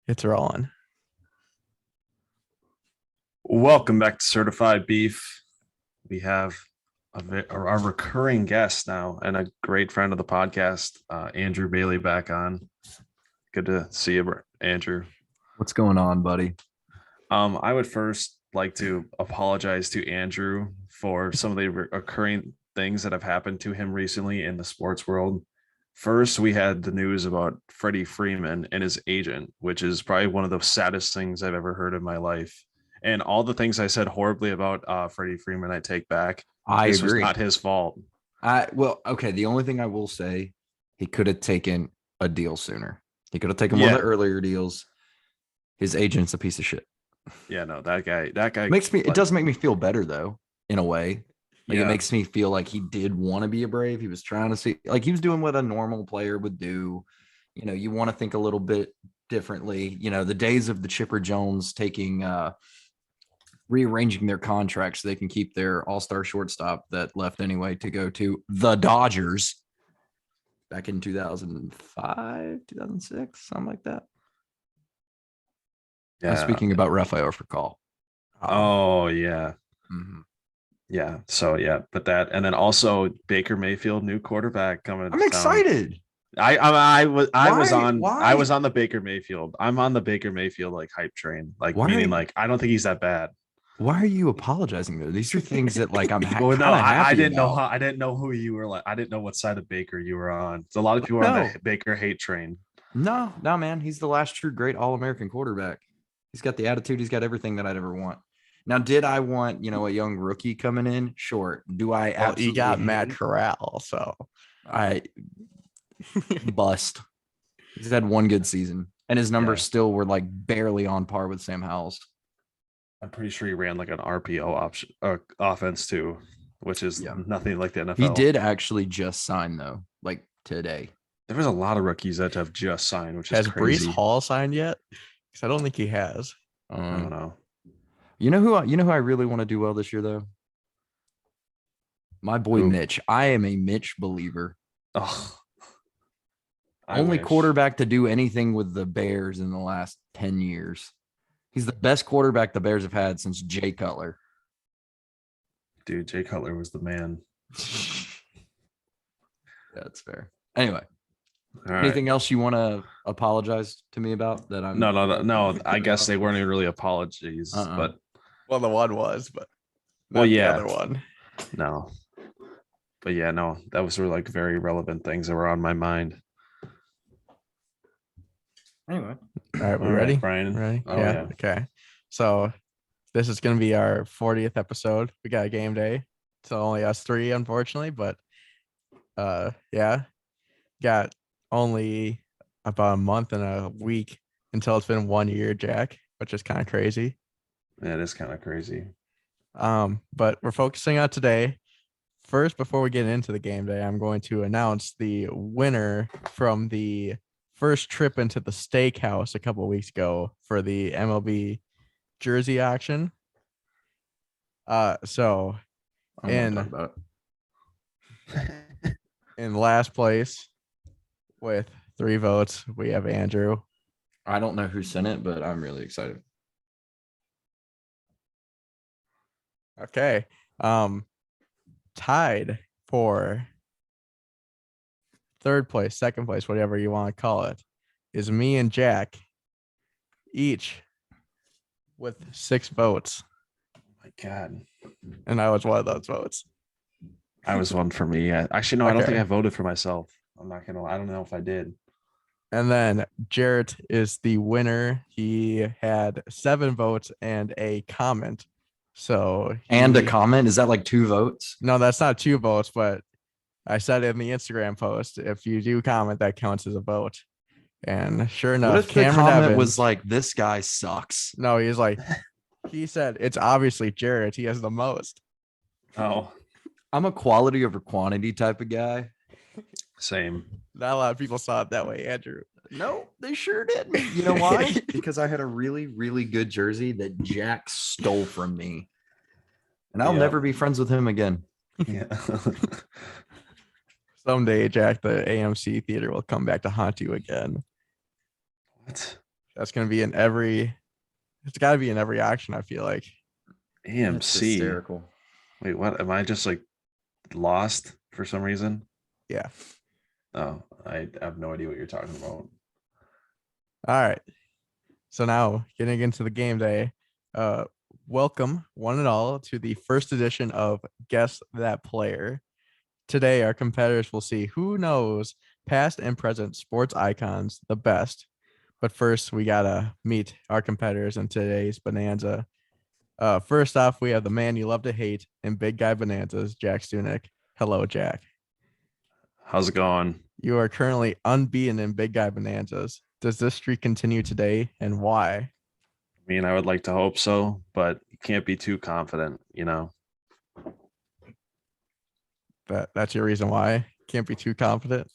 It's rolling. Welcome back to Certified Beef. We have our recurring guest now and a great friend of the podcast, Andrew Bailey, back on. Good to see you, Andrew. What's going on, buddy? I would first like to apologize to Andrew for some of the occurring things that have happened to him recently in the sports world. First, we had the news about Freddie Freeman and his agent, which is probably one of the saddest things I've ever heard in my life. And all the things I said horribly about Freddie Freeman, I take back. This agree. was not his fault. Okay. The only thing I will say, he could have taken a deal sooner. He could have taken one of the earlier deals. His agent's a piece of shit. Yeah, no, that guy makes me. It does make me feel better though, in a way. It makes me feel like he did want to be a Brave. He was trying to see, like he was doing what a normal player would do. You know, you want to think a little bit differently. You know, the days of the Chipper Jones taking, rearranging their contracts so they can keep their all-star shortstop that left anyway to go to the Dodgers back in 2005, 2006, something like that. Yeah. I'm speaking about Rafael Furcal. Oh, yeah. Mm-hmm. Yeah. So yeah, but that, and then also Baker Mayfield, new quarterback coming. I'm excited. I was on the Baker Mayfield. I'm on the Baker Mayfield like hype train. Like meaning like I don't think he's that bad. Why are you apologizing though? These are things that like I'm well, no, I didn't know how, I didn't know who you were like. I didn't know what side of Baker you were on. So a lot of people are on the Baker hate train. No, man. He's the last true great All-American quarterback. He's got the attitude. He's got everything that I'd ever want. Now, did I want, a young rookie coming in? Sure. Do I absolutely? You got Matt Corral, so I bust. He's had one good season, and his numbers still were like barely on par with Sam Howell's. I'm pretty sure he ran like an RPO offense too, which is nothing like the NFL. He did actually just sign though, like today. There was a lot of rookies that have just signed, which is crazy. Has Breece Hall signed yet? Because I don't think he has. I don't know. You know who I really want to do well this year though? My boy Mitch. I am a Mitch believer. Oh, only quarterback to do anything with the Bears in the last 10 years. He's the best quarterback the Bears have had since Jay Cutler. Dude, Jay Cutler was the man. That's fair. Anyway. Anything else you want to apologize to me about that I'm No. I guess they weren't really apologies, but the one was, but the other one. No. But yeah, no, that was really like very relevant things that were on my mind. Anyway. All right, we ready? Brian? Ready? Oh, yeah. Okay. So this is gonna be our 40th episode. We got a game day. So only us three, unfortunately, but got only about a month and a week until it's been 1 year, Jack, which is kind of crazy. Yeah, it is kind of crazy. But we're focusing on today. First, before we get into the game day, I'm going to announce the winner from the first trip into the steakhouse a couple of weeks ago for the MLB jersey auction. So in last place with 3 votes, we have Andrew. I don't know who sent it, but I'm really excited. Okay. Tied for third place, second place, whatever you want to call it, is me and Jack, each with 6 votes. Oh my God. And I was one of those votes. I was one for me. Actually, no, I don't think I voted for myself. I don't know if I did. And then Jarrett is the winner. He had 7 votes and a comment. And a comment? Is that like 2 votes? No, that's not 2 votes, but I said in the Instagram post, if you do comment, that counts as a vote. And sure enough, what if the comment was like, this guy sucks? No, he said, it's obviously Jarrett. He has the most. Oh. I'm a quality over quantity type of guy. Same. Not a lot of people saw it that way, Andrew. No, they sure didn't. You know why? Because I had a really, really good jersey that Jack stole from me. And I'll never be friends with him again. Yeah. Someday, Jack, the AMC theater will come back to haunt you again. What? That's gonna be in every. It's got to be in every action. I feel like. That's AMC. hysterical. Wait, what? Am I just like lost for some reason? Yeah. Oh, I have no idea what you're talking about. All right. So now getting into the game day. Welcome one and all to the first edition of Guess That Player. Today, our competitors will see who knows past and present sports icons the best. But first, we gotta meet our competitors in today's Bonanza. First off, we have the man you love to hate in Big Guy Bonanzas, Jack Stunek. Hello, Jack. How's it going? You are currently unbeaten in Big Guy Bonanzas. Does this streak continue today, and why? I mean, I would like to hope so, but you can't be too confident, you know. That's your reason why? Can't be too confident.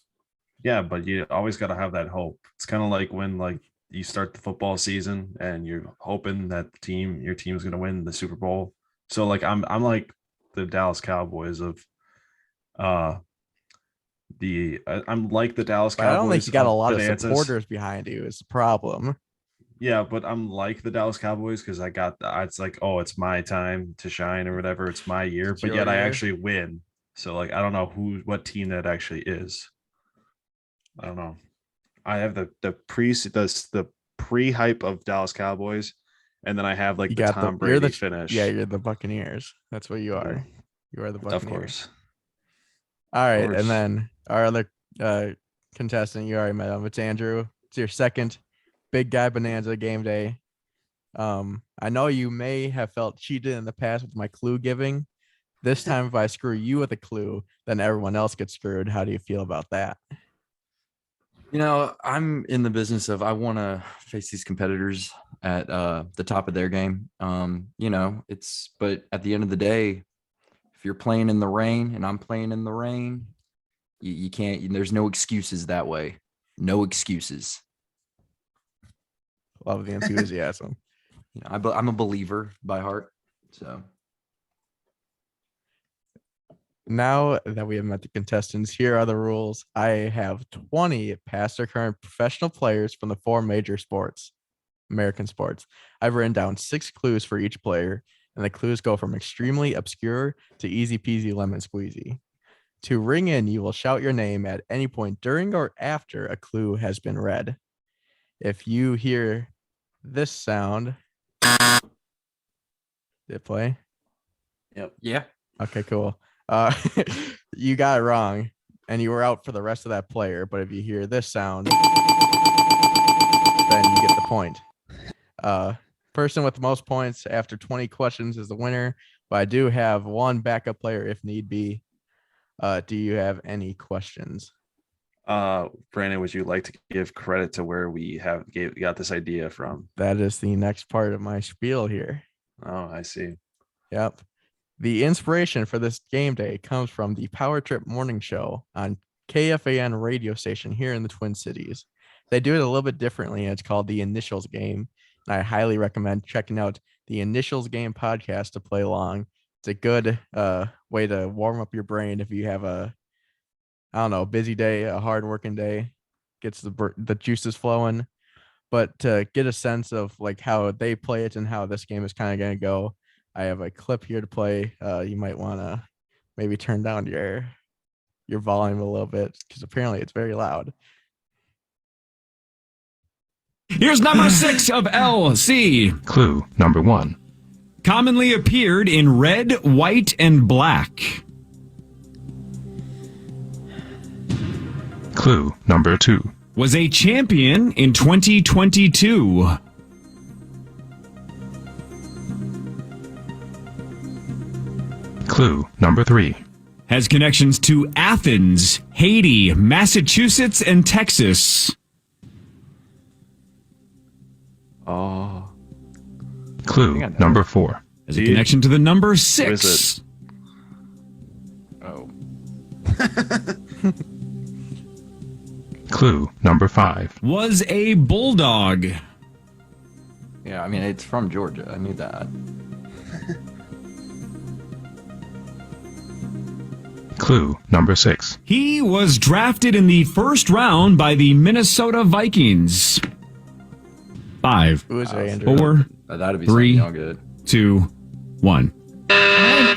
Yeah, but you always got to have that hope. It's kind of like when like you start the football season and you're hoping that your team's going to win the Super Bowl. So like I'm like the Dallas Cowboys of I'm like the Dallas But Cowboys. I don't think you got a lot of Bonanzas. supporters behind you is the problem. Yeah, but I'm like the Dallas Cowboys because it's like, oh, it's my time to shine or whatever. It's my year, It's but your yet I year. actually win. So like I don't know what team that actually is. I don't know. I have the pre-hype of Dallas Cowboys, and then I have like You the got Tom you're Brady the finish. Yeah, you're the Buccaneers. That's what you are. You are the Buccaneers. Of course. All right, course. and then our other contestant, you already met him. It's Andrew. It's your second Big Guy Bonanza game day. I know you may have felt cheated in the past with my clue giving. This time, if I screw you with a clue, then everyone else gets screwed. How do you feel about that? You know, I'm in the business of I want to face these competitors at the top of their game. But at the end of the day, if you're playing in the rain and I'm playing in the rain, you can't. There's no excuses that way. No excuses. Love the enthusiasm. I'm a believer by heart. So Now that we have met the contestants, here are the rules. I have 20 past or current professional players from the 4 major sports, American sports. I've written down 6 clues for each player, and the clues go from extremely obscure to easy peasy lemon squeezy. To ring in, you will shout your name at any point during or after a clue has been read. If you hear this sound, did it play? Yep. yeah. Okay, cool. You got it wrong, and you were out for the rest of that player. But if you hear this sound, then you get the point. Person with the most points after 20 questions is the winner. But I do have one backup player if need be. Do you have any questions? Brandon, would you like to give credit to where we got this idea from? That is the next part of my spiel here. Oh, I see. Yep. The inspiration for this game day comes from the Power Trip morning show on KFAN radio station here in the Twin Cities. They do it a little bit differently, and it's called the Initials Game. And I highly recommend checking out the Initials Game podcast to play along. It's a good way to warm up your brain if you have a busy day, a hard working day, gets the juices flowing. But to get a sense of like how they play it and how this game is kind of going to go, I have a clip here to play. You might want to maybe turn down your volume a little bit because apparently it's very loud. Here's number 6 of LC. Clue number 1. Commonly appeared in red, white, and black. Clue number 2. Was a champion in 2022. Clue number 3. Has connections to Athens, Haiti, Massachusetts, and Texas. Oh, Clue number 4. Has a connection to the number Who 6. is Oh. Clue number 5. Was a bulldog. Yeah, I mean, it's from Georgia. I knew that. Clue number 6. He was drafted in the first round by the Minnesota Vikings. 5, Who is it, Andrew? 4, That'd be 3, something y'all good. 2, 1.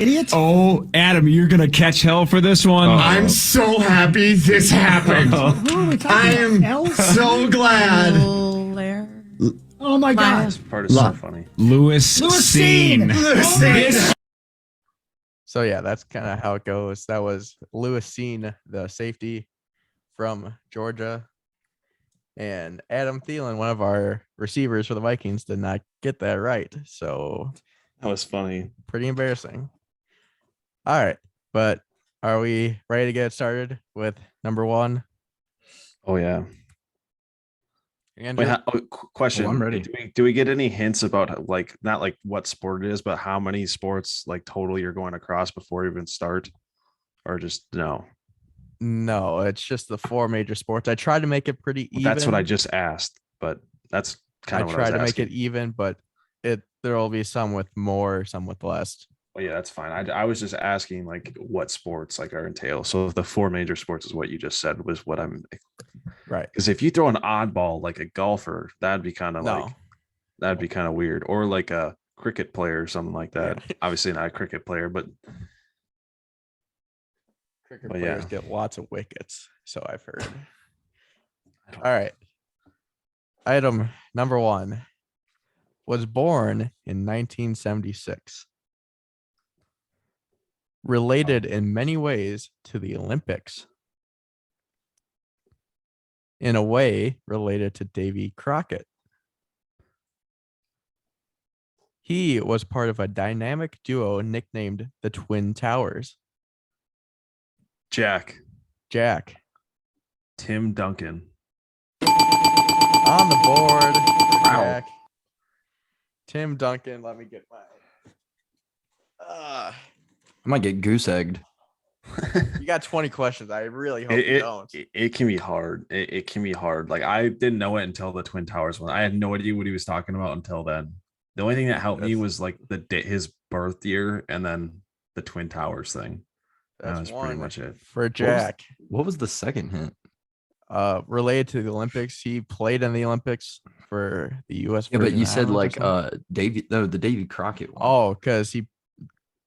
Idiot. Oh, Adam, you're gonna catch hell for this one. I'm so happy this happened. I am so glad. Oh my god. This part is so funny. Lewis Scene. Scene. So yeah, that's kind of how it goes. That was Lewis Scene, the safety from Georgia. And Adam Thielen, one of our receivers for the Vikings, did not get that right. So That was funny. pretty embarrassing. All right. But are we ready to get started with number 1? Oh yeah. Andrew? Wait, question. Oh, I'm ready. Do we get any hints about like not like what sport it is, but how many sports like total you're going across before you even start, or just no? No, it's just the 4 major sports. I tried to make it pretty even. That's what I just asked, but that's kind of I what I was tried to make asking. it even, but there will be some with more, some with less. Well, yeah, that's fine. I was just asking like what sports like are entailed. So if the 4 major sports is what you just said was what I'm Right. because if you throw an oddball like a golfer, that'd be kind of like that'd be kind of weird, or like a cricket player or something like that. Yeah. Obviously not a cricket player, but Cricket Well, players yeah. get lots of wickets, so I've heard. All right. Item number 1 was born in 1976. Related in many ways to the Olympics. In a way, related to Davy Crockett. He was part of a dynamic duo nicknamed the Twin Towers. Jack, Tim Duncan. On the board. Wow. Jack. Tim Duncan. Let me get my. I might get goose egged. You got 20 questions. I really hope you It, don't. it can be hard. It can be hard. Like I didn't know it until the Twin Towers one. I had no idea what he was talking about until then. The only thing that helped me That's- was like his birth year and then the Twin Towers thing. That was pretty one much it. for Jack. What was the second hint? Related to the Olympics. He played in the Olympics for the U.S. Yeah, but Virgin you said Islands or like something. the Davy Crockett one. Oh, because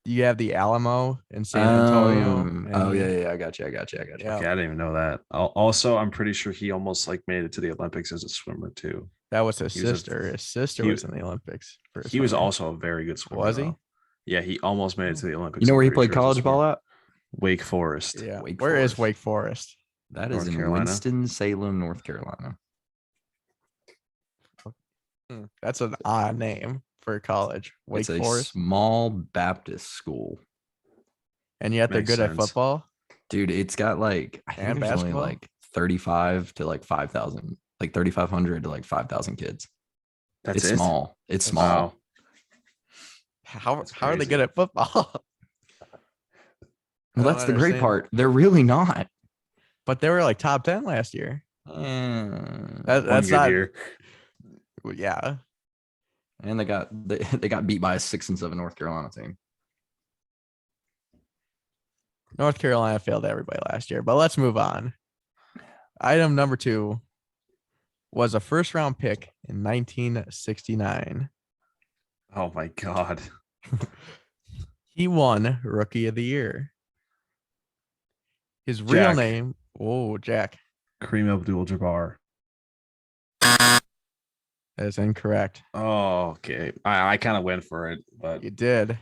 you have the Alamo in San Antonio. Oh and yeah, I got you. Yeah. Okay, I didn't even know that. Also, I'm pretty sure he almost like made it to the Olympics as a swimmer too. That was his He was a- sister. His sister he- was in the Olympics. for He was swimming. also a very good swimmer. Was he? though. Yeah, he almost made it to the Olympics. You know I'm where he pretty played sure as a college ball swimmer. at? Wake Forest. Yeah. Wake Where is Forest. Wake Forest? That is North in Carolina. Winston-Salem, North Carolina. That's an odd name for college. Wake It's a Forest. small Baptist school. And yet they're Makes good at sense. football. Dude, it's got like I And think there's only basketball? like 35 to like 5,000, like 3,500 to like 5,000 kids. That's It's it? small. It's small. Wow. How That's are they crazy. good at football? Well, I that's don't the great understand. part. They're really not. But they were like top 10 last year. And That's One not. good year. Yeah. they got beat by a 6-7 North Carolina team. North Carolina failed everybody last year, but let's move on. Item number 2 was a first round pick in 1969. Oh my god. He won Rookie of the Year. His real Jack. name, Jack, Kareem Abdul-Jabbar. that is incorrect. Oh, okay. I kind of went for it, but You did.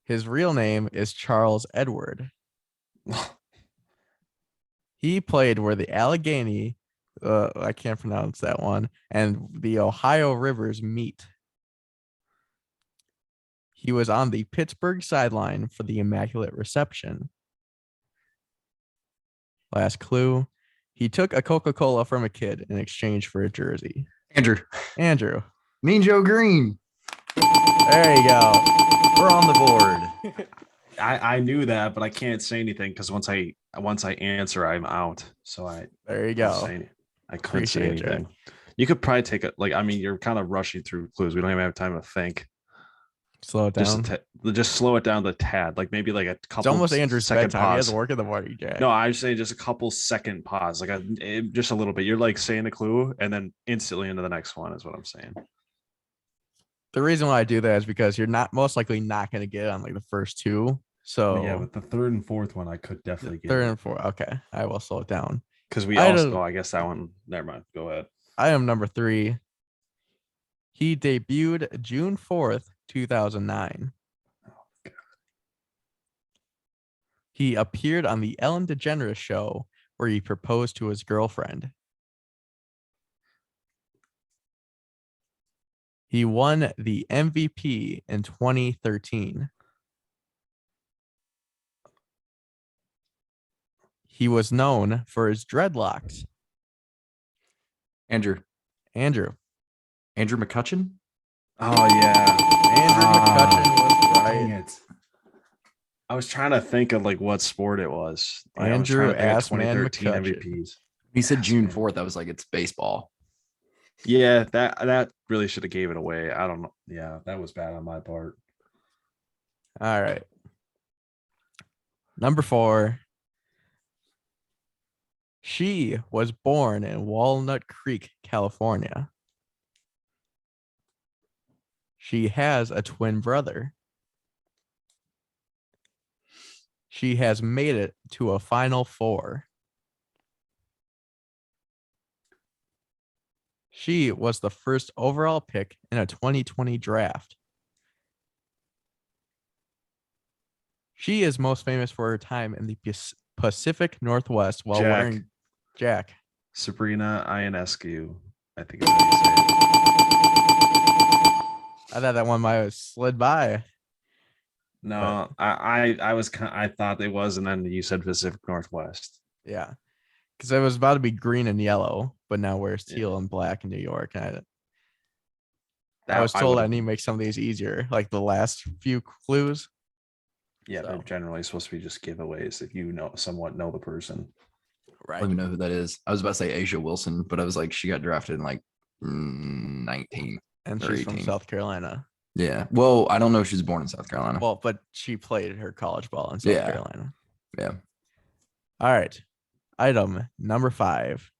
His real name is Charles Edward. He played where the Allegheny, I can't pronounce that one, and the Ohio rivers meet. He was on the Pittsburgh sideline for the Immaculate Reception. Last clue. He took a Coca-Cola from a kid in exchange for a jersey. Andrew. Mean Joe Green. There you go. We're on the board. I knew that, but I can't say anything because once I answer, I'm out. So There you couldn't go. say I couldn't say Appreciate you. anything. You could probably take it. Like, I mean, you're kind of rushing through clues. We don't even have time to think. Slow it down. Just slow it down the tad, like maybe like a couple. It's almost Andrew's second bedtime. He has pause. to work in the morning, Jack. No, I was saying just a couple second pause, like just a little bit. You're like saying the clue and then instantly into the next one is what I'm saying. The reason why I do that is because you're most likely not going to get it on like the first two. So Yeah, with the third and fourth one, I could definitely get third and fourth. Okay, I will slow it down. because we also. I guess that one. Never mind. Go ahead. Item number 3. He debuted June 4th, 2009. He appeared on the Ellen DeGeneres show where he proposed to his girlfriend. He won the MVP in 2013. He was known for his dreadlocks. Andrew McCutcheon. Oh yeah, Andrew McCutcheon was dang right. it. I was trying to think of like what sport it was. Like, Andrew I was trying to think of Assman 2013 McCutcheon. MVPs. He said June 4th. I was like, it's baseball. Yeah, that really should have gave it away. I don't know. Yeah, that was bad on my part. All right. Number 4. She was born in Walnut Creek, California. She has a twin brother. She has made it to a Final Four. She was the first overall pick in a 2020 draft. She is most famous for her time in the Pacific Northwest while wearing Jack. Sabrina Ionescu, I think. Is how you say it. I thought that one might have slid by. No, I thought it was, and then you said Pacific Northwest. Yeah. Because it was about to be green and yellow, but now wears teal and black in New York. And I was told I need to make some of these easier, like the last few clues. Yeah, So. they're generally supposed to be just giveaways if you somewhat know the person. I don't even know who that is. I was about to say Asia Wilson, but I was like, she got drafted in like 19. And or she's from 18. South Carolina. Yeah. Well, I don't know if she's born in South Carolina. Well, but she played her college ball in South Carolina. Yeah. All right. Item number 5.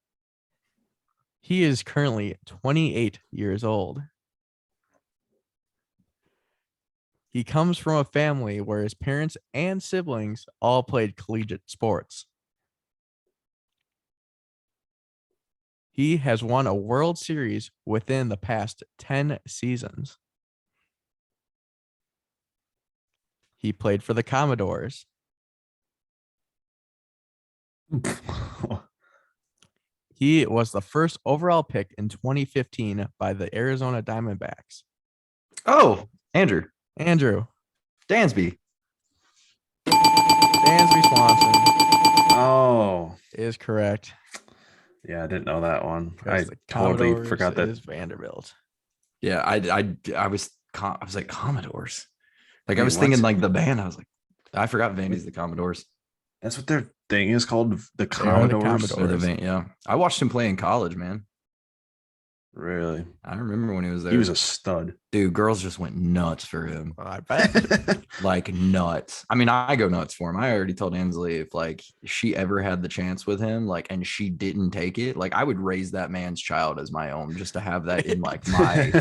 He is currently 28 years old. He comes from a family where his parents and siblings all played collegiate sports. He has won a World Series within the past 10 seasons. He played for the Commodores. He was the first overall pick in 2015 by the Arizona Diamondbacks. Oh, Andrew Dansby Dansby. Swanson Oh, is correct. yeah, I didn't know that one. Because I the totally Commodores forgot that. is Vanderbilt. Yeah, I was like Commodores. Like I Wait, was thinking what? like the band. I was like, I forgot Vandy's the Commodores. That's what their thing is called, the They are the Commodores. Or the yeah. I watched him play in college, man. Really? I remember when he was there. He was a stud. Dude, girls just went nuts for him. Well, I bet. Like nuts. I mean, I go nuts for him. I already told Ansley if like she ever had the chance with him, like, and she didn't take it, like I would raise that man's child as my own just to have that in like my,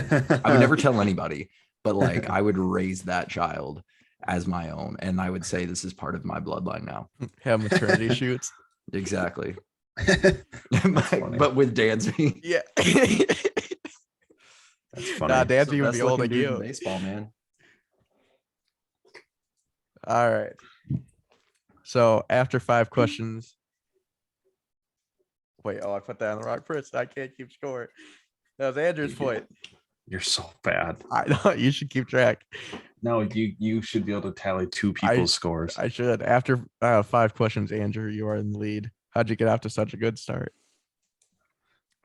I would never tell anybody, but like I would raise that child as my own. And I would say, this is part of my bloodline now. Have maternity shoots. Exactly. funny. But with Dansby. Yeah. That's funny. Nah, Dansby would Best be old looking like dude in you. baseball, man. All right. So after 5 questions. Wait, I put that on the wrong person. I can't keep score. That was Andrew's point. You're so bad. I know you should keep track. No, you should be able to tally two people's scores. I should. After 5 questions, Andrew, you are in the lead. How'd you get off to such a good start?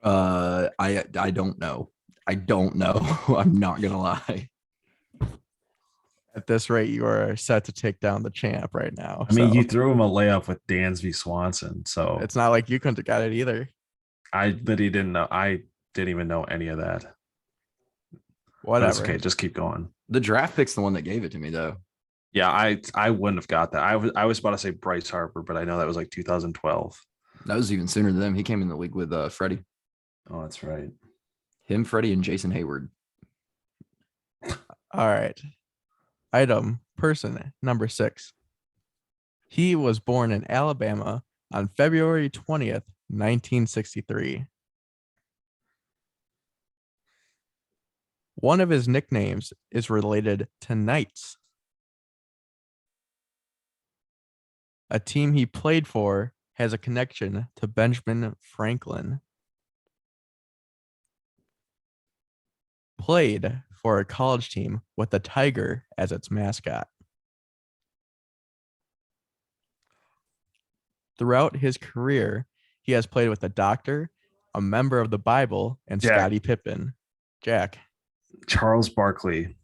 I don't know. I don't know. I'm not gonna lie. At this rate, you are set to take down the champ right now. I mean, so you threw him a layup with Dansby Swanson, so it's not like you couldn't have got it either. I literally didn't know. I didn't even know any of that. Whatever. okay. Just keep going. The draft pick's the one that gave it to me, though. Yeah, I wouldn't have got that. I was about to say Bryce Harper, but I know that was like 2012. That was even sooner than them. He came in the league with Freddie. Oh, that's right. Him, Freddie, and Jason Hayward. All right. Item person number 6. He was born in Alabama on February 20th, 1963. One of his nicknames is related to Knights, a team he played for has a connection to Benjamin Franklin. Played for a college team with a tiger as its mascot. Throughout his career, he has played with a doctor, a member of the Bible, and Jack. Scottie Pippen. Jack. Charles Barkley.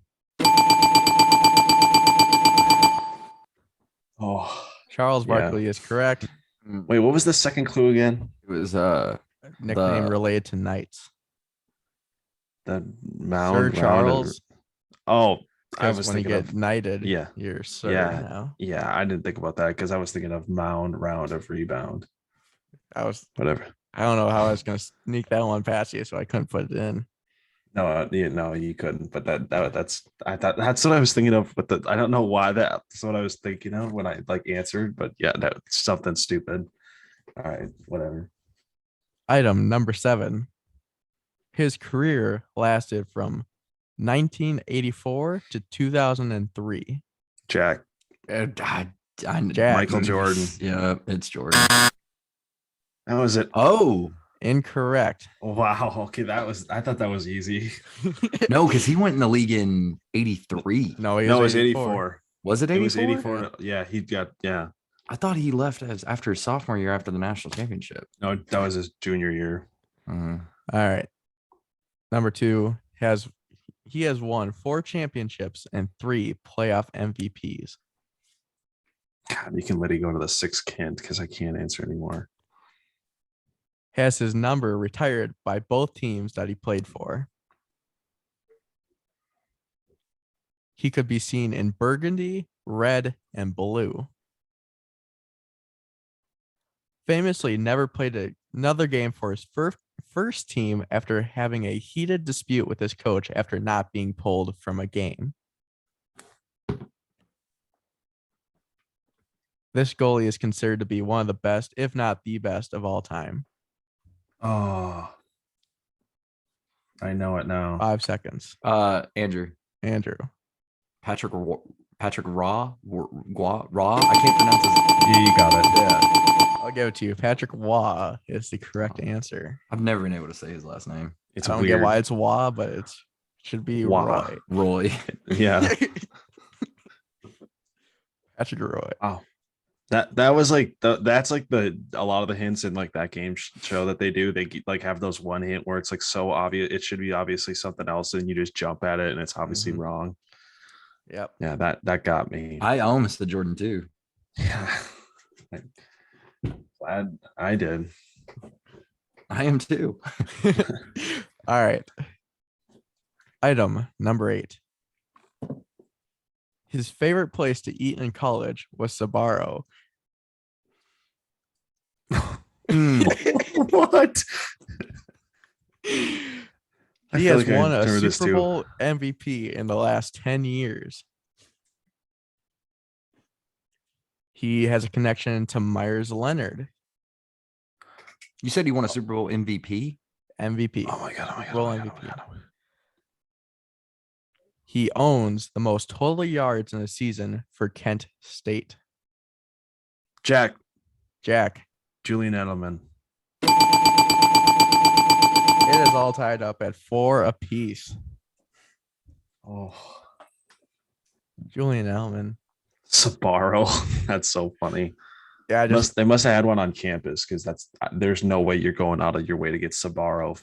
Oh, Charles Yeah. Barkley is correct. wait, what was the second clue again? It was Nickname The- related to Knights. The mound. Sir round, Charles. Oh, I Because was when you thinking get of knighted, yeah. you're Sir Yeah. now. Yeah, I didn't think about that because I was thinking of mound, round of rebound. I Whatever. don't know how I was gonna sneak that one past you, so I couldn't put it in. No, no, you couldn't. But that's I thought that's what I was thinking of. But I don't know why that's what I was thinking of when I like answered. But yeah, that's something stupid. All right, whatever. Item number 7. His career lasted from 1984 to 2003. Jack. Jack. Michael Jordan. Yeah, it's Jordan. That was it. Oh Incorrect. Wow. Okay, I thought that was easy. no, because he went in the league in '83. No, he No, it was was 84. Was it It 84? was 84. Yeah, he got I thought he left after his sophomore year after the national championship. No, that was his junior year. Uh, All right. Number 2 he has won 4 championships and 3 playoff MVPs. God, you can let it go to the 6th Kent because I can't answer anymore. Has his number retired by both teams that he played for. He could be seen in burgundy, red, and blue. Famously never played another game for his first team after having a heated dispute with his coach after not being pulled from a game. This goalie is considered to be one of the best, if not the best, of all time. Oh, I know it now. 5 seconds. Andrew Andrew. Patrick Raw. I can't pronounce his. You got it. Yeah, I'll give it to you. Patrick Waugh is the correct answer. I've never been able to say his last name. It's I don't weird. get why it's Waugh, but it should be Waugh. Roy. Roy. Yeah. Patrick Roy. Wow. That was like that's like a lot of the hints in like that game show that they do. They like have those one hint where it's like so obvious. It should be obviously something else, and you just jump at it, and it's obviously Mhm. wrong. Yep. Yeah, that got me. I almost said Jordan too. Yeah. Glad I did. I am too. All right. Item number 8. His favorite place to eat in college was Sbarro. What? He has won a Super Bowl MVP in the last 10 years. He has a connection to Myers Leonard, You said he won a Super Bowl MVP. MVP. Oh my god! Oh my god! Roll Oh my god, MVP. oh my god. He owns the most total yards in a season for Kent State. Jack. Julian Edelman. It is all tied up at 4 apiece. Oh, Julian Edelman. Sbarro. That's so funny. Yeah, They must have had one on campus because there's no way you're going out of your way to get Sbarro.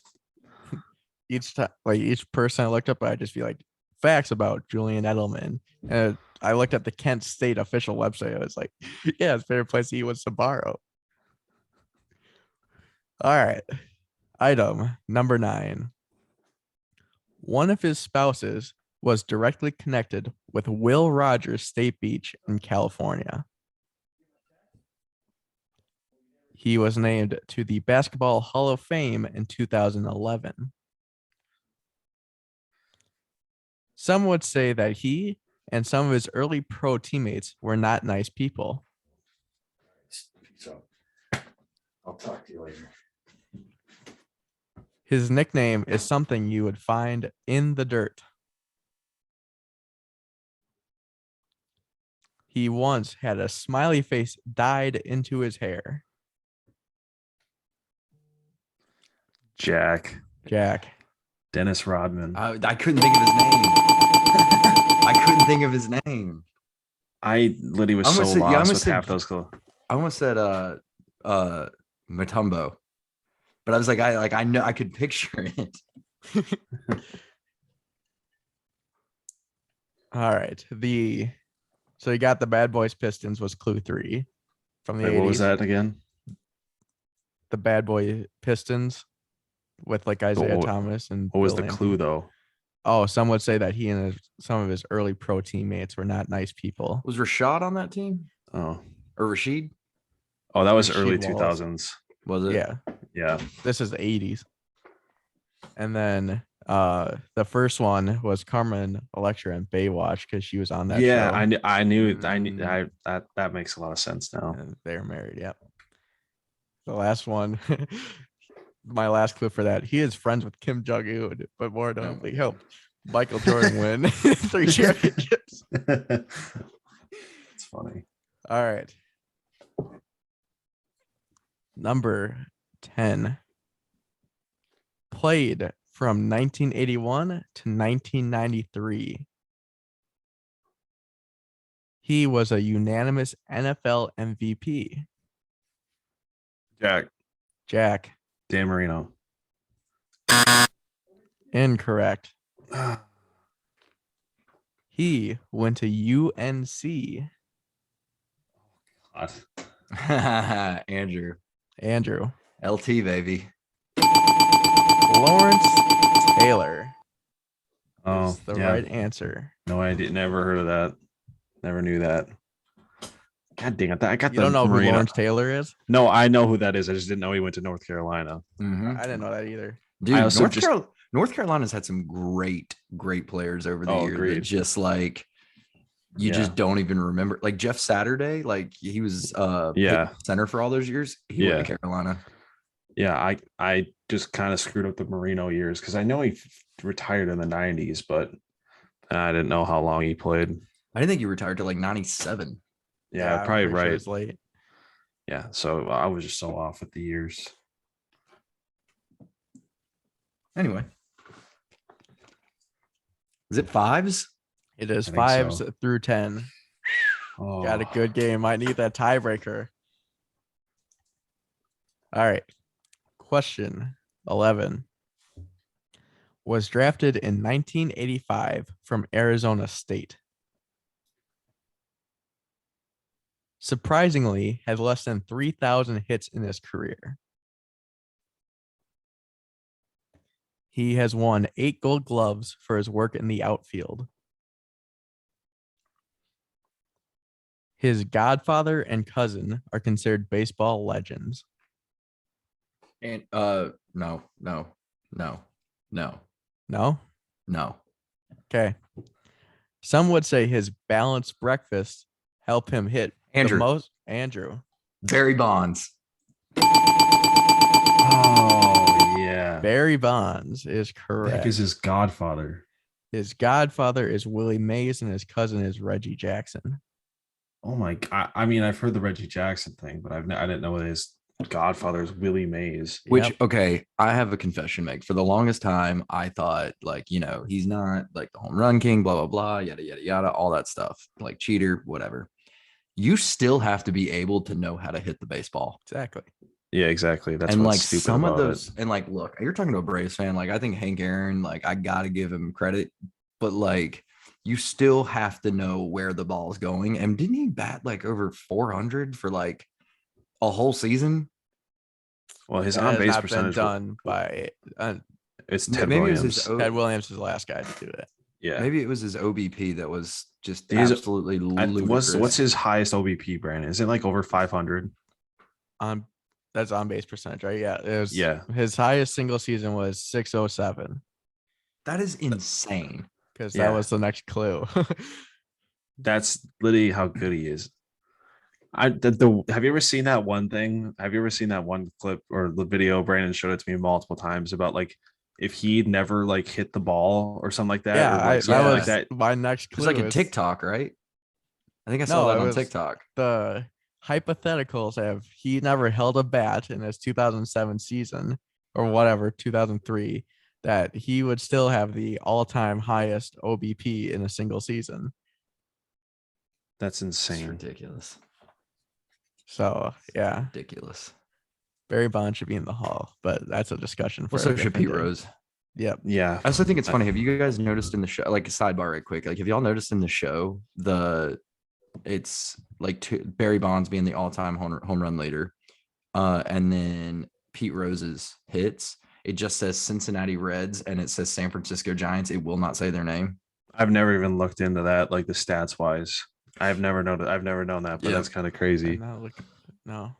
each time, like each person I looked up, I'd just be like, facts about Julian Edelman. And I looked at the Kent State official website. I was like, yeah, his favorite place to eat was Sbarro. All right. Item number 9. One of his spouses was directly connected with Will Rogers State Beach in California. He was named to the Basketball Hall of Fame in 2011. Some would say that he and some of his early pro teammates were not nice people. So I'll talk to you later. His nickname is something you would find in the dirt. He once had a smiley face dyed into his hair. Jack. Dennis Rodman. I couldn't think of his name. I couldn't think of his name. I literally was so lost with half those clues. I almost said Mutombo, but I was like, I know I could picture it. All right. So you got the Bad Boys Pistons was clue 3 from the 80s. What was that again? The Bad Boy Pistons with like Isaiah Thomas and what was Bill the Laimbeer. clue though? Oh, some would say that he and some of his early pro teammates were not nice people. Was Rashad on that team? Oh, Or Rashid? Oh, that was Rasheed early Wallace. 2000s. Was it? Yeah. Yeah. This is the 80s. And then the first one was Carmen Electra and Baywatch because she was on that Yeah, show. I knew that makes a lot of sense now. And they're married. Yep. The last one, my last clue for that, he is friends with Kim Jong-un, but more notably helped Michael Jordan win 3 championships. It's funny. All right. Number 10. Played from 1981 to 1993. He was a unanimous NFL MVP. Jack. Dan Marino. Incorrect. He went to UNC. God. Andrew. LT, baby. Lawrence Taylor. Oh, is the yeah. right answer. No, I did never heard of that. Never knew that. God dang it. I got You don't know who Lawrence Taylor is? No, I know who that is. I just didn't know he went to North Carolina. Mm-hmm. I didn't know that either. Dude, North Carolina's had some great players over the years. Agreed. That just like you just don't even remember. Like Jeff Saturday, like he was center for all those years. He went to Carolina. Yeah, I just kind of screwed up the Marino years because I know he retired in the 90s, but I didn't know how long he played. I didn't think he retired till like 97. Yeah, probably right. Sure it's late. Yeah, so I was just so off with the years. Anyway, is it 5s? It is I think 5s so. through 10. Oh, Got a good game. Might need that tiebreaker. All right. Question 11. Was drafted in 1985 from Arizona State. Surprisingly, had less than 3,000 hits in his career. He has won 8 Gold Gloves for his work in the outfield. His godfather and cousin are considered baseball legends. And no. No? Okay. Some would say his balanced breakfast helped him hit Andrew. the most. Andrew. Barry Bonds. Oh, yeah. Barry Bonds is correct. Heck is his godfather. His godfather is Willie Mays and his cousin is Reggie Jackson. Oh my God. I mean, I've heard the Reggie Jackson thing, but I didn't know his godfather is Willie Mays. Which, Yep. okay, I have a confession to make. For the longest time, I thought, like, he's not like the home run king, blah, blah, blah, yada, yada, yada, all that stuff. Like cheater, whatever. You still have to be able to know how to hit the baseball. Exactly. Yeah, exactly. That's and what's like stupid some of about those, and like, look, you're talking to a Braves fan. Like, I think Hank Aaron, like, I got to give him credit, but like, you still have to know where the ball is going. And didn't he bat like over 400 for like a whole season? Well, his That on has base not been percentage done by It's Yeah, Ted maybe it was Williams. his Ted Williams is the last guy to do that. Yeah. Maybe it was his OBP that was just He's- absolutely ludicrous. What's his highest OBP, Brandon? Is it like over 500? That's on base percentage, right? Yeah. It was, Yeah. His highest single season was 607 That is insane. because Yeah. that was the next clue. That's literally how good he is. Have you ever seen that one thing? Have you ever seen that one clip or the video? Brandon showed it to me multiple times about like if he'd never like hit the ball or something like that. Yeah, or like that something was like that. my next It clue. was like a is TikTok, right? I think I No, saw that it on was- TikTok. The hypotheticals have he never held a bat in his 2007 season or whatever 2003 that he would still have the all-time highest OBP in a single season. That's It's insane. ridiculous. So yeah, Ridiculous. Barry Bonds should be in the Hall, but that's a discussion for Well, a so should different Pete day. Rose. Yep. Yeah. I also think it's funny. Have you guys noticed in the show, like a sidebar right quick, like have y'all noticed in the show, it's like Barry Bonds being the all-time home run leader. And then Pete Rose's hits, it just says Cincinnati Reds and it says San Francisco Giants. It will not say their name. I've never even looked into that, like the stats wise. I've never known that, but Yeah. that's kind of crazy. No,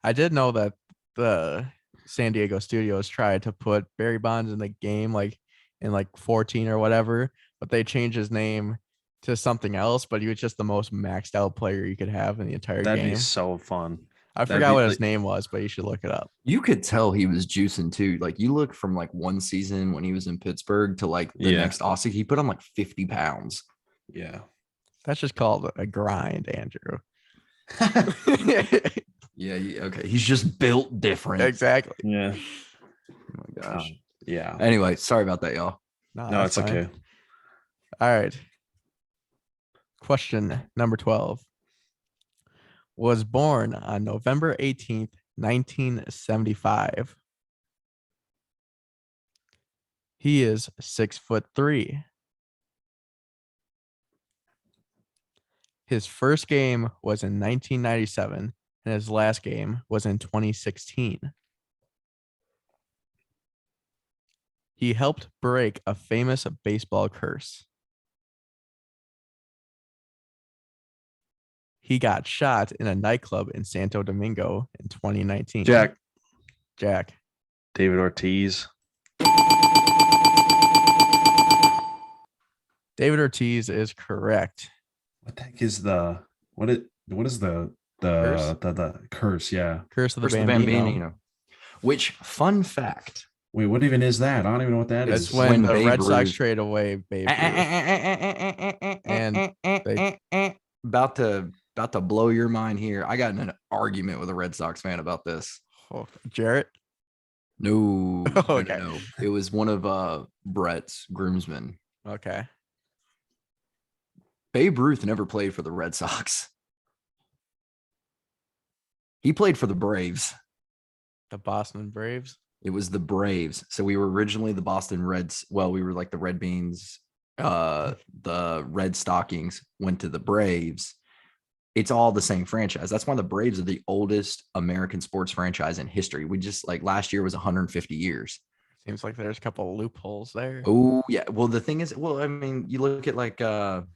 I did know that the San Diego studios tried to put Barry Bonds in the game, like in like 14 or whatever, but they changed his name to something else. But he was just the most maxed out player you could have in the entire That'd game. be so fun. I that'd forgot be what his like- name was, but you should look it up. You could tell he was juicing too. Like you look from like one season when he was in Pittsburgh to like the Yeah. next Aussie, he put on like 50 pounds. Yeah. That's just called a grind, Andrew. Yeah. Okay. He's just built different. Exactly. Yeah. Oh my gosh. Yeah. Anyway, sorry about that, y'all. No, that's it's fine. okay. All right. Question number 12. Was born on November 18th, 1975. He is 6'3". His first game was in 1997, and his last game was in 2016. He helped break a famous baseball curse. He got shot in a nightclub in Santo Domingo in 2019. Jack, David Ortiz. Ortiz is correct. What the heck is what is the Curse? the curse? Yeah. Curse of the First the Bambino. Bambino. Which fun fact? Wait, what even is that? I don't even know what that That's is. when the Babe Red Sox Ruth- trade away Babe Ruth. And about to blow your mind here. I got in an argument with a Red Sox fan about this. Oh, Jarrett. No, Okay. no. It was one of Brett's groomsmen. Okay. Babe Ruth never played for the Red Sox. He played for the Braves. The Boston Braves. It was the Braves. So we were originally the Boston Reds. Well, we were like the Red Beans. The Red Stockings went to the Braves. It's all the same franchise. That's why the Braves are the oldest American sports franchise in history. We just like last year was 150 years. Seems like there's a couple of loopholes there. Oh, yeah. Well, the thing is, well, I mean, you look at like the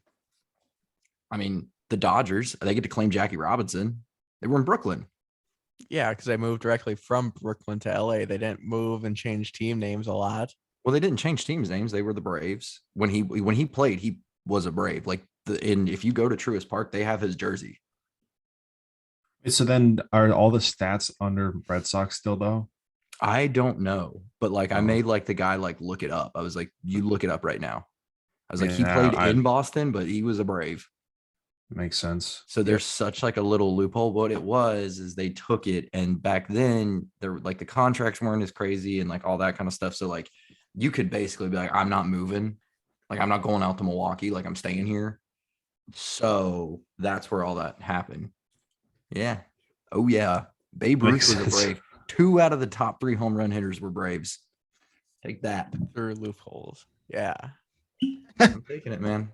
Dodgers, they get to claim Jackie Robinson. They were in Brooklyn. Yeah, because they moved directly from Brooklyn to LA. They didn't move and change team names a lot. Well, they didn't change teams' names. They were the Braves. When he played, he was a Brave. Like if you go to Truist Park, they have his jersey. So then are all the stats under Red Sox still though? I don't know, but like I made like the guy like look it up. I was like, you look it up right now. I was like, he Yeah, played in Boston, but he was a Brave. Makes sense. So there's such like a little loophole. What it was is they took it, and back then there like the contracts weren't as crazy and like all that kind of stuff. So like you could basically be like, I'm not moving, like I'm not going out to Milwaukee, like I'm staying here. So that's where all that happened. Yeah. Oh yeah. Babe Ruth Makes was a sense. Brave. 2 out of the top 3 home run hitters were Braves. Take that. Through loopholes. Yeah. I'm taking it, man.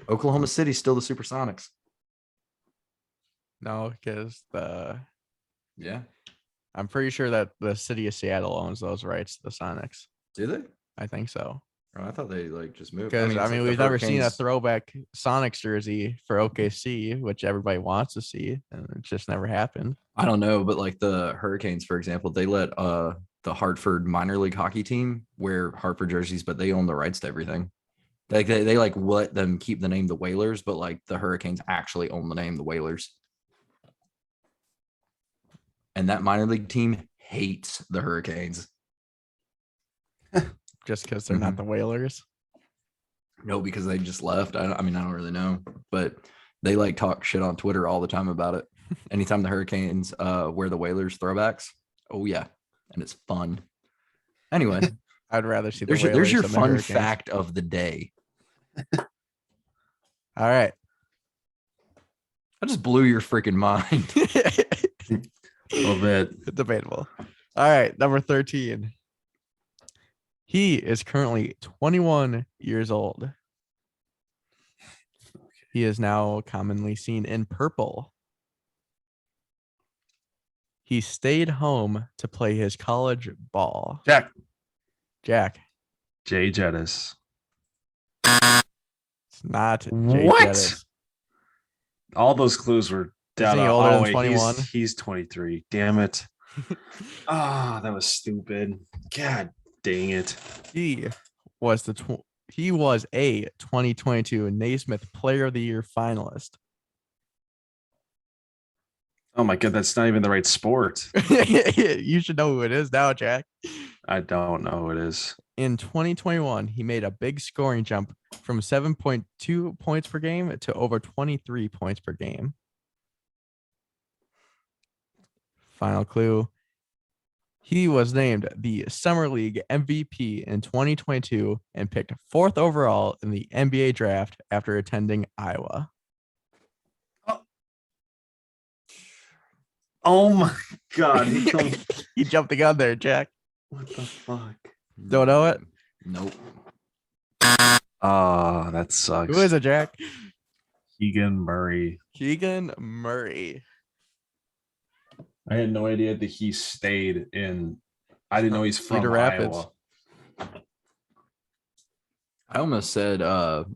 Oklahoma City's still the Supersonics. No, because Yeah. I'm pretty sure that the city of Seattle owns those rights to the Sonics. Do they? I think so. Oh, I thought they like just moved. Because it's like the we've never seen a Hurricanes- throwback Sonics jersey for OKC, which everybody wants to see, and it just never happened. I don't know, but like the Hurricanes, for example, they let the Hartford minor league hockey team wear Hartford jerseys, but they own the rights to everything. Like they like let them keep the name the Whalers, but like the Hurricanes actually own the name the Whalers. And that minor league team hates the Hurricanes. Just because they're not the Whalers. No, because they just left. I mean, I don't really know, but they like talk shit on Twitter all the time about it. Anytime the Hurricanes wear the Whalers throwbacks, oh yeah, and it's fun. Anyway, I'd rather see the there's Whalers your than the fun Hurricanes. fact of the day. All right. I just blew your freaking mind. A little bit. Debatable. All right. Number 13. He is currently 21 years old. He is now commonly seen in purple. He stayed home to play his college ball. Jack. Jay Jettis. It's not Jay What? Jettis. All those clues were Isn't down. he older than 21? He's 23. Damn it. That was stupid. God dang it. He was a 2022 Naismith Player of the Year finalist. Oh my God, that's not even the right sport. You should know who it is now, Jack. I don't know who it is. In 2021, he made a big scoring jump from 7.2 points per game to over 23 points per game. Final clue. He was named the Summer League MVP in 2022 and picked 4th overall in the NBA draft after attending Iowa. Oh my God. He jumped the gun there, Jack. What the fuck? Don't know it? Nope. Oh, that sucks. Who is it, Jack? Keegan Murray. Keegan Murray. I had no idea that he stayed in. I didn't know he's from Cedar Rapids. Iowa. I almost said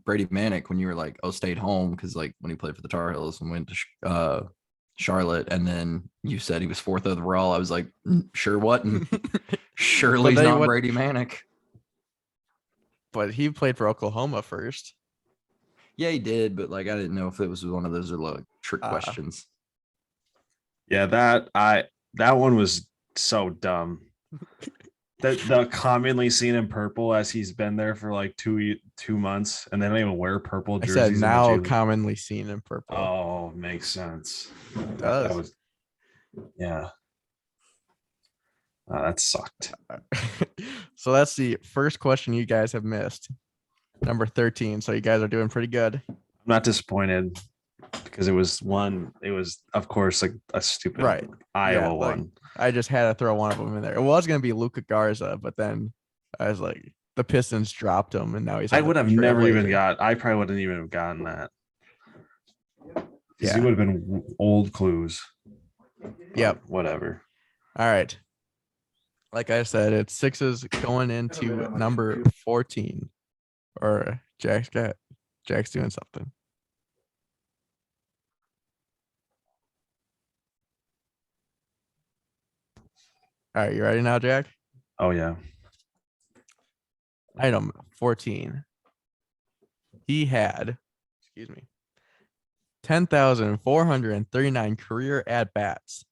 Brady Manick when you were like, oh, stayed home because like when he played for the Tar Heels and went to Charlotte, and then you said he was 4th overall. I was like, sure, what? And surely But not Brady Manick. But he played for Oklahoma first. Yeah, he did, but like I didn't know if it was one of those like trick questions. Yeah, that one was so dumb. The commonly seen in purple as he's been there for like 2 months, and they don't even wear purple I jerseys. said in the now gym. commonly seen in purple. Oh, makes sense. does. That was, yeah. That sucked. So that's the first question you guys have missed. Number 13. So you guys are doing pretty good. I'm not disappointed because it was of course like a stupid Iowa Yeah, like, one. I just had to throw one of them in there. It was going to be Luka Garza, but then I was like, the Pistons dropped him, and now he's. I would have never even I probably wouldn't even have gotten that. Yeah, he would have been old clues. Yep. Whatever. All right. Like I said, it's Sixes going into number 14. Or Jack's doing something. All right, you ready now, Jack? Oh yeah. Item 14. He had, 10,439 career at bats.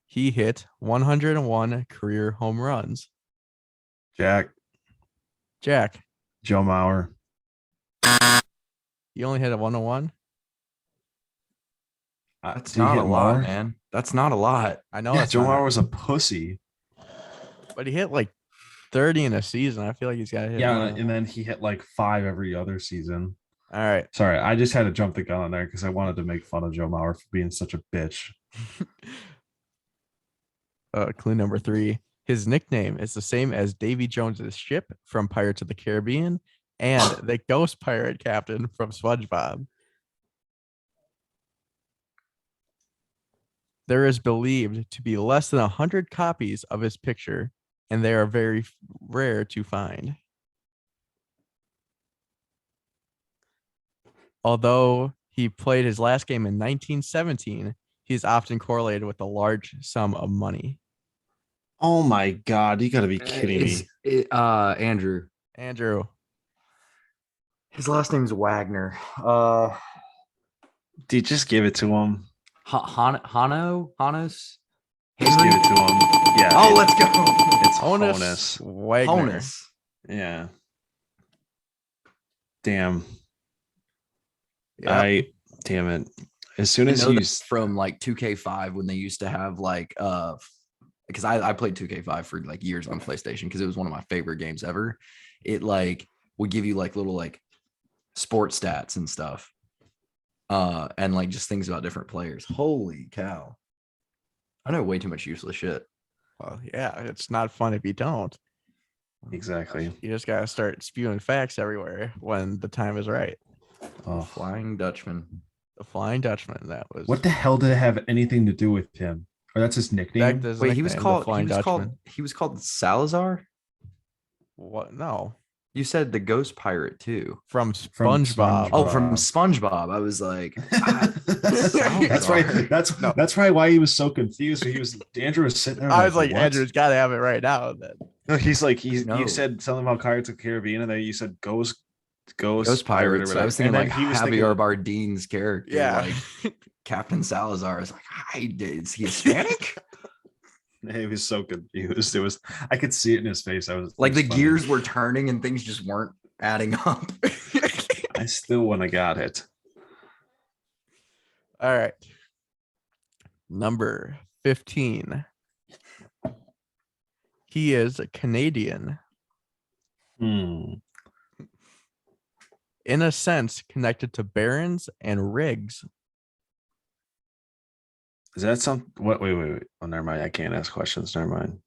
He hit 101 career home runs. Jack. Joe Mauer. He only hit a 101. That's not a lot, man. That's not a lot. I know. Yeah, Joe Mauer was a pussy. But he hit like 30 in a season. I feel like he's got to hit. Yeah, more. and then he hit like 5 every other season. All right. Sorry, I just had to jump the gun on there because I wanted to make fun of Joe Mauer for being such a bitch. Clue number 3. His nickname is the same as Davy Jones's ship from Pirates of the Caribbean and the Ghost Pirate Captain from SpongeBob. There is believed to be less than 100 copies of his picture, and they are very rare to find. Although he played his last game in 1917, he is often correlated with a large sum of money. Oh my God, you gotta be kidding me. Andrew. Andrew. His last name's Wagner. Dude, just give it to him. Hanos? Just give it to him. Yeah. Oh, let's go. It's Honus Honus. Wagner. Honus. Yeah. Damn. Yep. Damn it. As soon I as know you this from like 2K5 when they used to have like because I played 2K5 for like years on PlayStation because it was one of my favorite games ever. It like would give you like little like sports stats and stuff. And like just things about different players. Holy cow. I know way too much useless shit. Well, yeah, it's not fun if you don't. exactly. You just gotta start spewing facts everywhere when the time is right. Oh, Flying Dutchman. The Flying Dutchman. That was what the hell did it have anything to do with him? Or that's his nickname? His Wait, he was nickname, the called Flying Dutchman. he was called Salazar? What? No, You said the Ghost Pirate too. from From SpongeBob. Oh, from SpongeBob. I was like, that's right. That's probably why he was so confused. He was Andrew was sitting there. I was like, what? Andrew's got to have it right now. Then No, he's like you No. said something about Pirates of the Caribbean, and then you said Ghost Ghost Pirate or Pirates. whatever. I was thinking And like then he was Javier Bardem's character, yeah, like Captain Salazar. I was like, hi, is he Hispanic? He was so confused. It was I could see it in his face. Like the funny. gears were turning and things just weren't adding up. I still wouldn't have got it. All right. Number 15. He is a Canadian. Hmm. In a sense, connected to barons and rigs. Is that some? What? Wait. Oh, never mind. I can't ask questions. Never mind.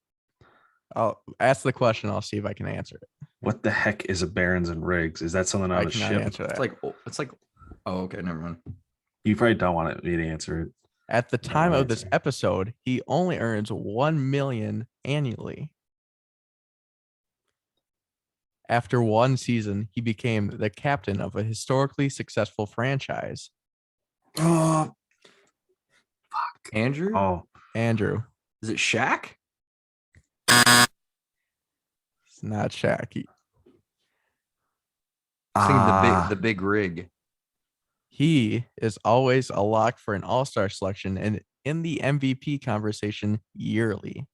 I'll ask the question. I'll see if I can answer it. What the heck is a Barons and Rigs? Is that something I on a cannot ship? answer that. It's like, oh, okay, never mind. You probably don't want me to answer it. At the time of this answer. episode, he only earns 1 million annually. After one season, he became the captain of a historically successful franchise. Oh, Andrew? oh, Andrew. Is it Shaq? It's not Shaq. I think the big rig. He is always a lock for an all-star selection and in the MVP conversation yearly.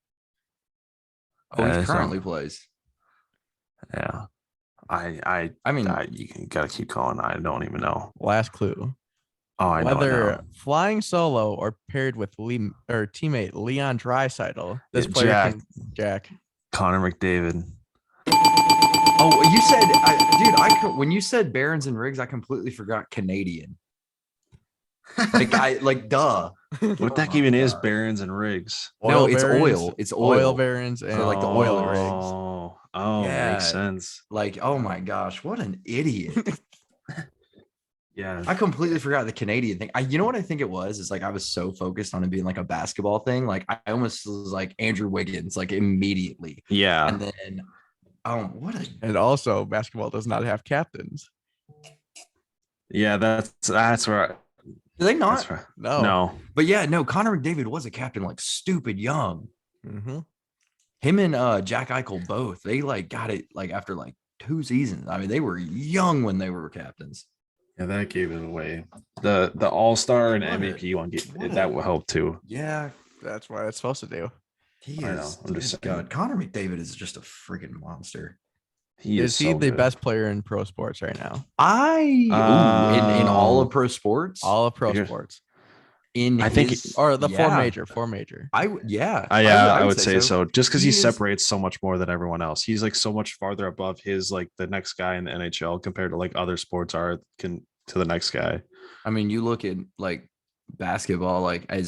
Oh, he That currently is plays. yeah. I mean, you gotta keep going. I don't even know. Last clue. Oh, I know. Whether flying solo or paired with teammate Leon Draisaitl, this Yeah, player Jack. can Jack. Connor McDavid. oh, you said, when you said Barons and Rigs, I completely forgot Canadian. Like duh. What the heck my even is God. Barons and Rigs? No, it's barons, oil. It's oil. barons and So, like, the oil rigs. Oh, Yeah. makes sense. Like, oh my gosh, what an idiot. Yeah. I completely forgot the Canadian thing. You know what I think it was? Is like I was so focused on it being like a basketball thing. Like I almost was like Andrew Wiggins, like immediately. Yeah. And then what a And also, basketball does not have captains. Yeah, that's where do they not? that's where, No. no. But yeah, no, Connor McDavid was a captain, like stupid young. Mm-hmm. Him and Jack Eichel both, they like got it like after like 2 seasons. I mean, they were young when they were captains. Yeah, that gave it away. The All-Star and What a- MVP one what that a- will help too. Yeah, That's what it's supposed to do. he I know, is. I'm just good saying. God, Connor McDavid is just a freaking monster. He Is he so the good. best player in pro sports right now? In all of pro sports, All of pro Here's- sports. I think Or the yeah. four major. I would say so. Just because he He is- separates so much more than everyone else. He's like so much farther above his like the next guy in the NHL compared to like other sports are to the next guy. I mean, you look at like basketball, like I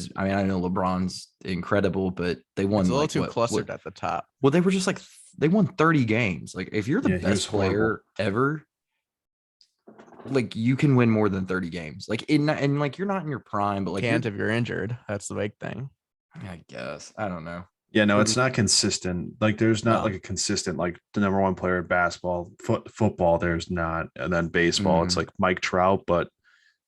know LeBron's incredible, but they won It's a little like, too what- clustered what- at the top. Well, they were just like they won 30 games. Like if you're the Yeah, he was best player ever, like you can win more than 30 games. Like and like you're not in your prime, but like Can't if you're injured. That's the big thing. I guess. I don't know. Yeah, no, it's not consistent. Like there's not No. like a consistent like the number one player in basketball, football. There's not, and then baseball. It's like Mike Trout, but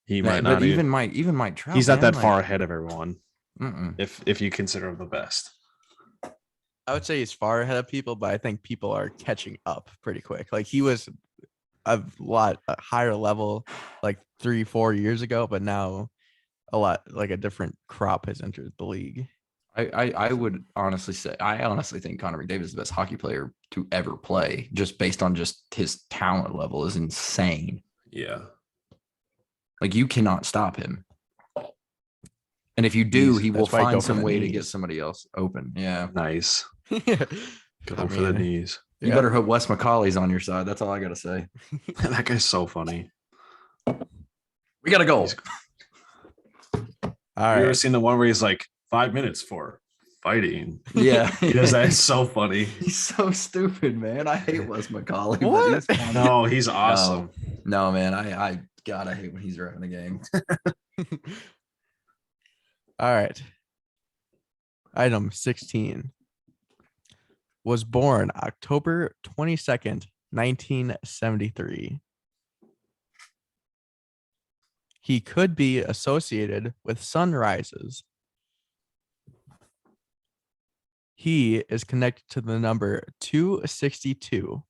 he might not. But even Mike Trout, he's not man, that far ahead of everyone. Mm-mm. If you consider him the best. I would say he's far ahead of people, but I think people are catching up pretty quick. Like he was a higher level like 3-4 years ago, but now a lot like a different crop has entered the league. I would honestly say I honestly think Connor McDavid is the best hockey player to ever play, just based on just his talent level is insane. Yeah. Like you cannot stop him. And if you do, he will That's why I go find for some the way to knees. get somebody else open. Yeah. Nice. Yeah. Go for the knees. You better hope Wes McCauley's on your side. That's all I gotta say. That guy's so funny. We got a goal. All You right. ever seen the one where he's like 5 minutes for fighting? Yeah. He does that. It's so funny. He's so stupid, man. I hate Wes McCauley. What? But he's funny. No, he's awesome. No, man. I hate when he's reffing a game. All right. Item 16. Was born October 22nd, 1973. He could be associated with sunrises. He is connected to the number 262.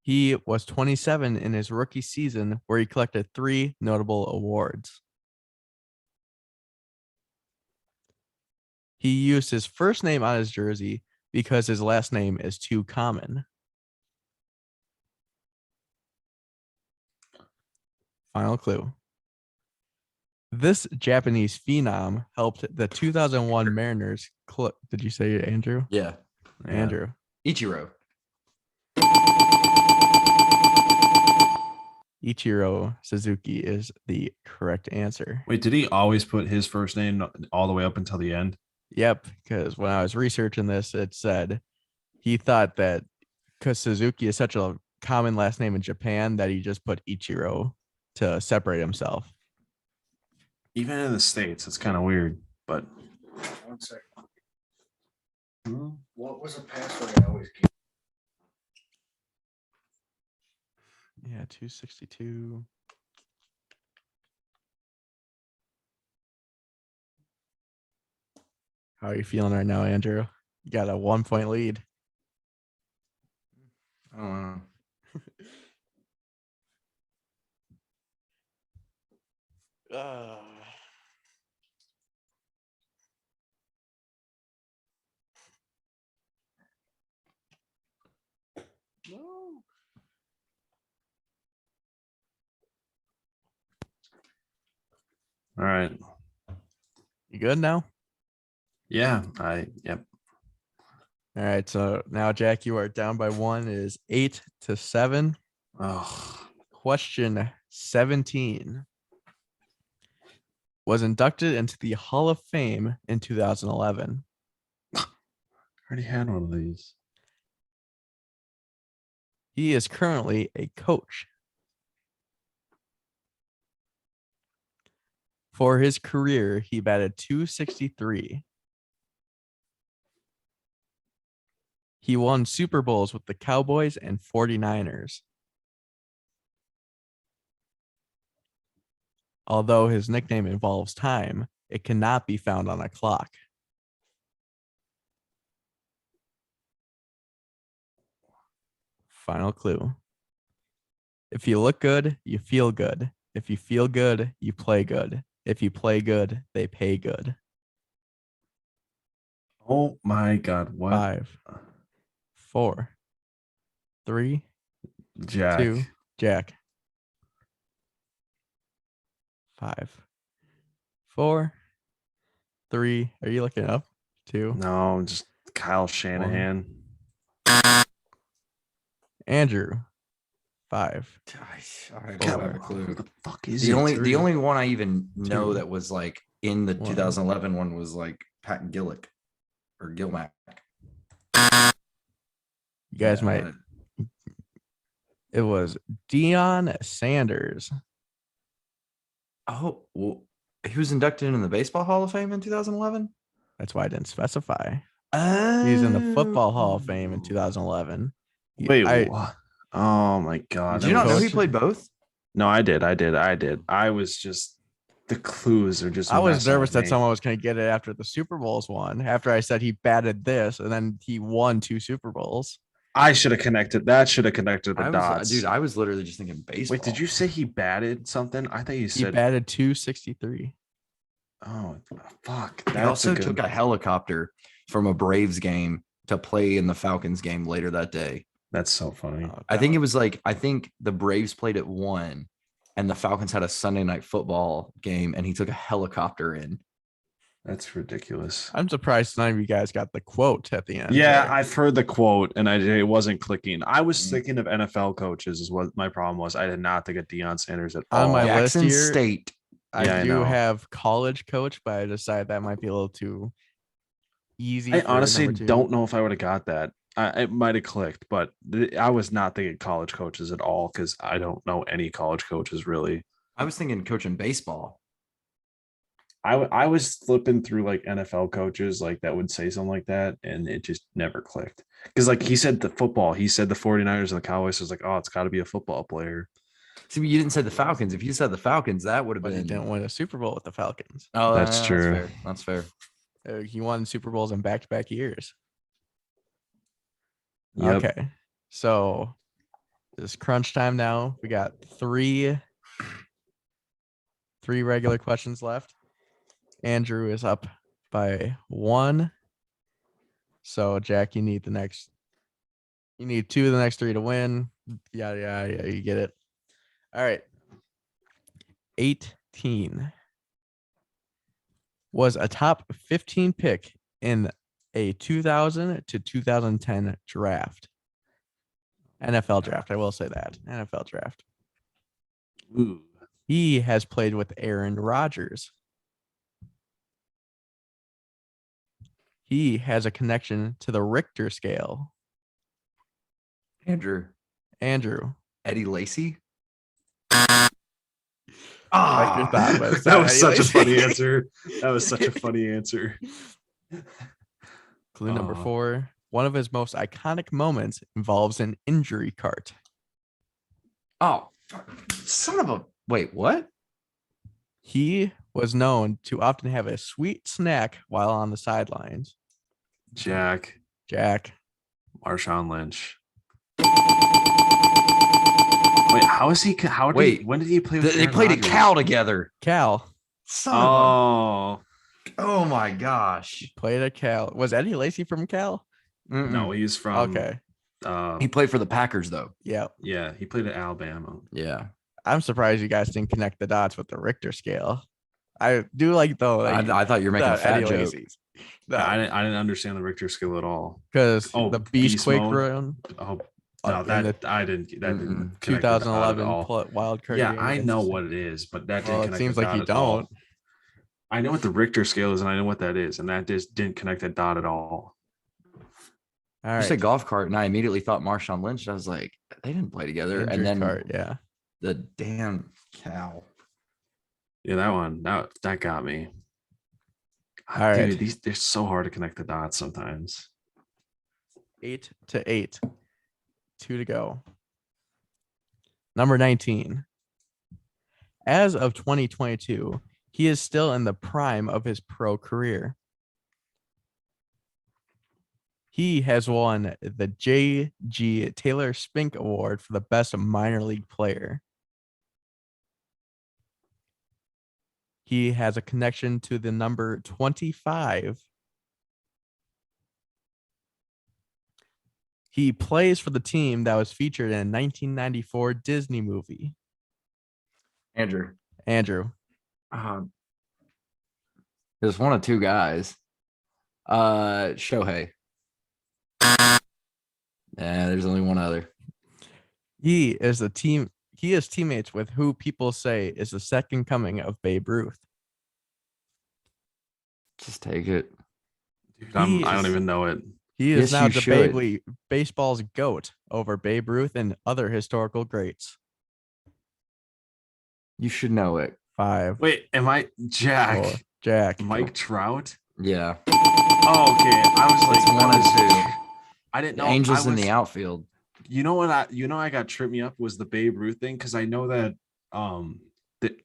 He was 27 in his rookie season, where he collected 3 notable awards. He used his first name on his jersey because his last name is too common. Final clue. This Japanese phenom helped the 2001 Mariners. Did you say Andrew? Yeah. Andrew. Ichiro. Ichiro Suzuki is the correct answer. Wait, did he always put his first name all the way up until the end? Yep, because when I was researching this, it said he thought that because Suzuki is such a common last name in Japan that he just put Ichiro to separate himself. Even in the States, it's kind of weird, but 1 second. What was the password I always keep? Yeah, 262. How are you feeling right now, Andrew? You got a 1-point lead. I don't know. No. all right. You good now? Yeah, yep. All right. So now, Jack, you are down by 1. It is 8-7. Oh, Question 17. Was inducted into the Hall of Fame in 2011. already had one of these. He is currently a coach. For his career, he batted .263. He won Super Bowls with the Cowboys and 49ers. Although his nickname involves time, it cannot be found on a clock. Final clue. If you look good, you feel good. If you feel good, you play good. If you play good, they pay good. Oh my God! What? 5, 4, 3, Jack. 2, Jack. 5, 4, 3. Are you looking up? 2. No, just Kyle Shanahan. Andrew. 5. I God, don't have a clue. What the fuck is The it? only one I even know 2, that was like in the 1. 2011 one was like Pat Gillick or Gilmack. You guys might It was Dionne Sanders. Oh, well, he was inducted into the Baseball Hall of Fame in 2011. That's why I didn't specify. Oh, He's in the Football Hall of Fame in 2011. Wait, I what? Oh my god! Did you not know he coach- played both? No, I did. I was just the clues are just. I was messing nervous with that me. someone was going to get it after the Super Bowls won. After I said he batted this, and then he won 2 Super Bowls. I should have connected. That should have connected the I was, dots. dude, I was literally just thinking baseball. Wait, did you say he batted something? I thought you He said. batted 263. Oh fuck! He That's also a good. took a helicopter from a Braves game to play in the Falcons game later that day. That's so funny. I think it was like, I think the Braves played at 1 and the Falcons had a Sunday night football game and he took a helicopter in. That's ridiculous. I'm surprised none of you guys got the quote at the end. Yeah, there. I've heard the quote and it wasn't clicking. I was Mhm. thinking of NFL coaches is what my problem was. I did not think of Deion Sanders at On all. my list Jackson here, State. I Yeah, I do know. have college coach, but I decided that might be a little too easy. I for honestly number 2. don't know if I would have got that. It might have clicked, but I was not thinking college coaches at all because I don't know any college coaches really. I was thinking coaching baseball. I was flipping through like NFL coaches like that would say something like that, and it just never clicked. Because like he said the football, he said the 49ers and the Cowboys was like, oh, it's got to be a football player. See, but you didn't say the Falcons. If you said the Falcons, that would have But he been. didn't win a Super Bowl with the Falcons. Oh, That's true. fair. That's fair. He won Super Bowls in back-to-back years. Yep. Okay, so it's crunch time now. We got three regular questions left. Andrew is up by 1. So Jack, you need 2 of the next 3 to win. Yeah, you get it. All right. 18 was a top 15 pick in a 2000 to 2010 draft. NFL draft. I will say that. NFL draft. Ooh. He has played with Aaron Rodgers. He has a connection to the Richter scale. Andrew. Eddie Lacy. Like your thought was That was such a Lacy. funny answer. That was such a funny answer. Clue number 4. One of his most iconic moments involves an injury cart. Oh, son of a. Wait, what? He was known to often have a sweet snack while on the sidelines. Jack, Marshawn Lynch. Wait, how is he? When did he play with They Aaron played at Rodgers? Cal together. Cal Son of Oh, a. Oh my gosh. played at Cal. Was Eddie Lacy from Cal? Mm-mm. no, he's from. Okay. He played for the Packers though. Yeah. Yeah, he played at Alabama. Yeah. I'm surprised you guys didn't connect the dots with the Richter scale. I do like though. Like, I thought you were making a fat joke. I didn't understand the Richter scale at all. Because Oh, the Beast Beast Quake mode? run, Oh, in that the I didn't. That didn't. connect with the dot at 2011 all. wild card. Yeah, game I against- know what it is, but that didn't Well, it connect. seems the like dot you at all. don't. I know what the Richter scale is, and I know what that is, and that just didn't connect that dot at all. All You right. said golf cart, and I immediately thought Marshawn Lynch. I was like, they didn't play together. Injury And then cart, yeah. the damn cow. Yeah, that one that got me. All right. Dude, they're so hard to connect the dots sometimes. 8-8. 2 to go. Number 19. As of 2022, he is still in the prime of his pro career. He has won the J.G. Taylor Spink Award for the best minor league player. He has a connection to the number 25. He plays for the team that was featured in a 1994 Disney movie. Andrew. There's one of 2 guys. Shohei. Yeah, there's only one other. He is teammates with who people say is the second coming of Babe Ruth. Just take it. Dude, I don't even know it. He is Yes, now you should. debatably baseball's GOAT over Babe Ruth and other historical greats. You should know it. 5. Wait, am I Jack? 4. Jack. Mike Trout? Yeah. Oh, okay. I was like, It's 1 and 2. I didn't The know. Angels I in was, the outfield. You know what? I got tripped me up was the Babe Ruth thing because I know that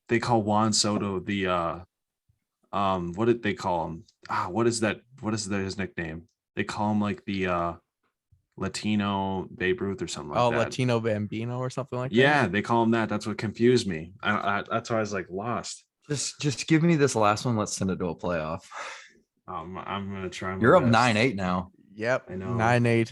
they call Juan Soto the what did they call him? What is that? What is his nickname? They call him like the Latino Babe Ruth or something like that. Latino Bambino or something like that. Yeah, they call him that. That's what confused me. That's why I was like lost. Just give me this last one. Let's send it to a playoff. I'm gonna try. You're up best. 9-8 now. Yep. I know. 9-8.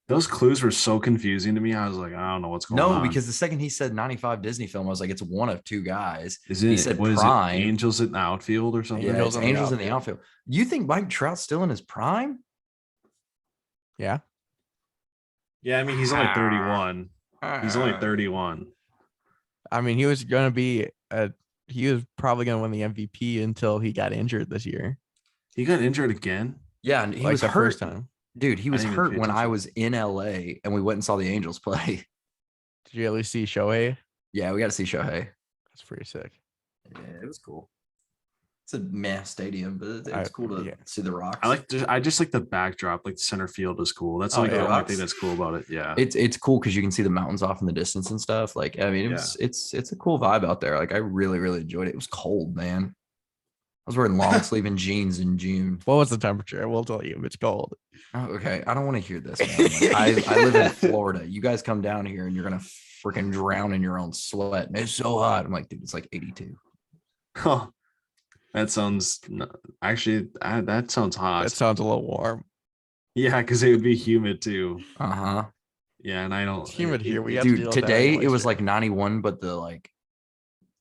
Those clues were so confusing to me. I was like, I don't know what's going on. No, because the second he said 95 Disney film, I was like, it's one of 2 guys. Isn't he it, said what is it, prime. Angels in the outfield or something? Yeah, Angels it's in the Angels in the outfield. You think Mike Trout's still in his prime? Yeah. Yeah, I mean he's only 31. He's only 31. I mean, he was going to be he was probably going to win the MVP until he got injured this year. He got injured again. Yeah, and he Like was the hurt. first time. Dude, he was didn't even hurt pay when I attention. was in LA and we went and saw the Angels play. Did you at least see Shohei? Yeah, we got to see Shohei. That's pretty sick. Yeah, it was cool. It's a mass stadium, but it's I- cool to yeah. see the Rocks. I just like the backdrop, like the center field is cool. That's Oh, like yeah, the only Rocks. thing that's cool about it. Yeah. It's cool because you can see the mountains off in the distance and stuff. Like, I mean, it's a cool vibe out there. Like, I really, really enjoyed it. It was cold, man. I was wearing long sleeve and jeans in June. What was the temperature? I will tell you if it's cold. Oh, okay. I don't want to hear this, man. Like, I live in Florida. You guys come down here and you're gonna freaking drown in your own sweat. And it's so hot. I'm like, dude, it's like 82. Huh. That sounds actually that sounds hot. That sounds a little warm. Yeah, because it would be humid too. Uh-huh. Yeah, and I don't. It's humid here. We have to Dude, deal with that today anyways it was here. like 91, but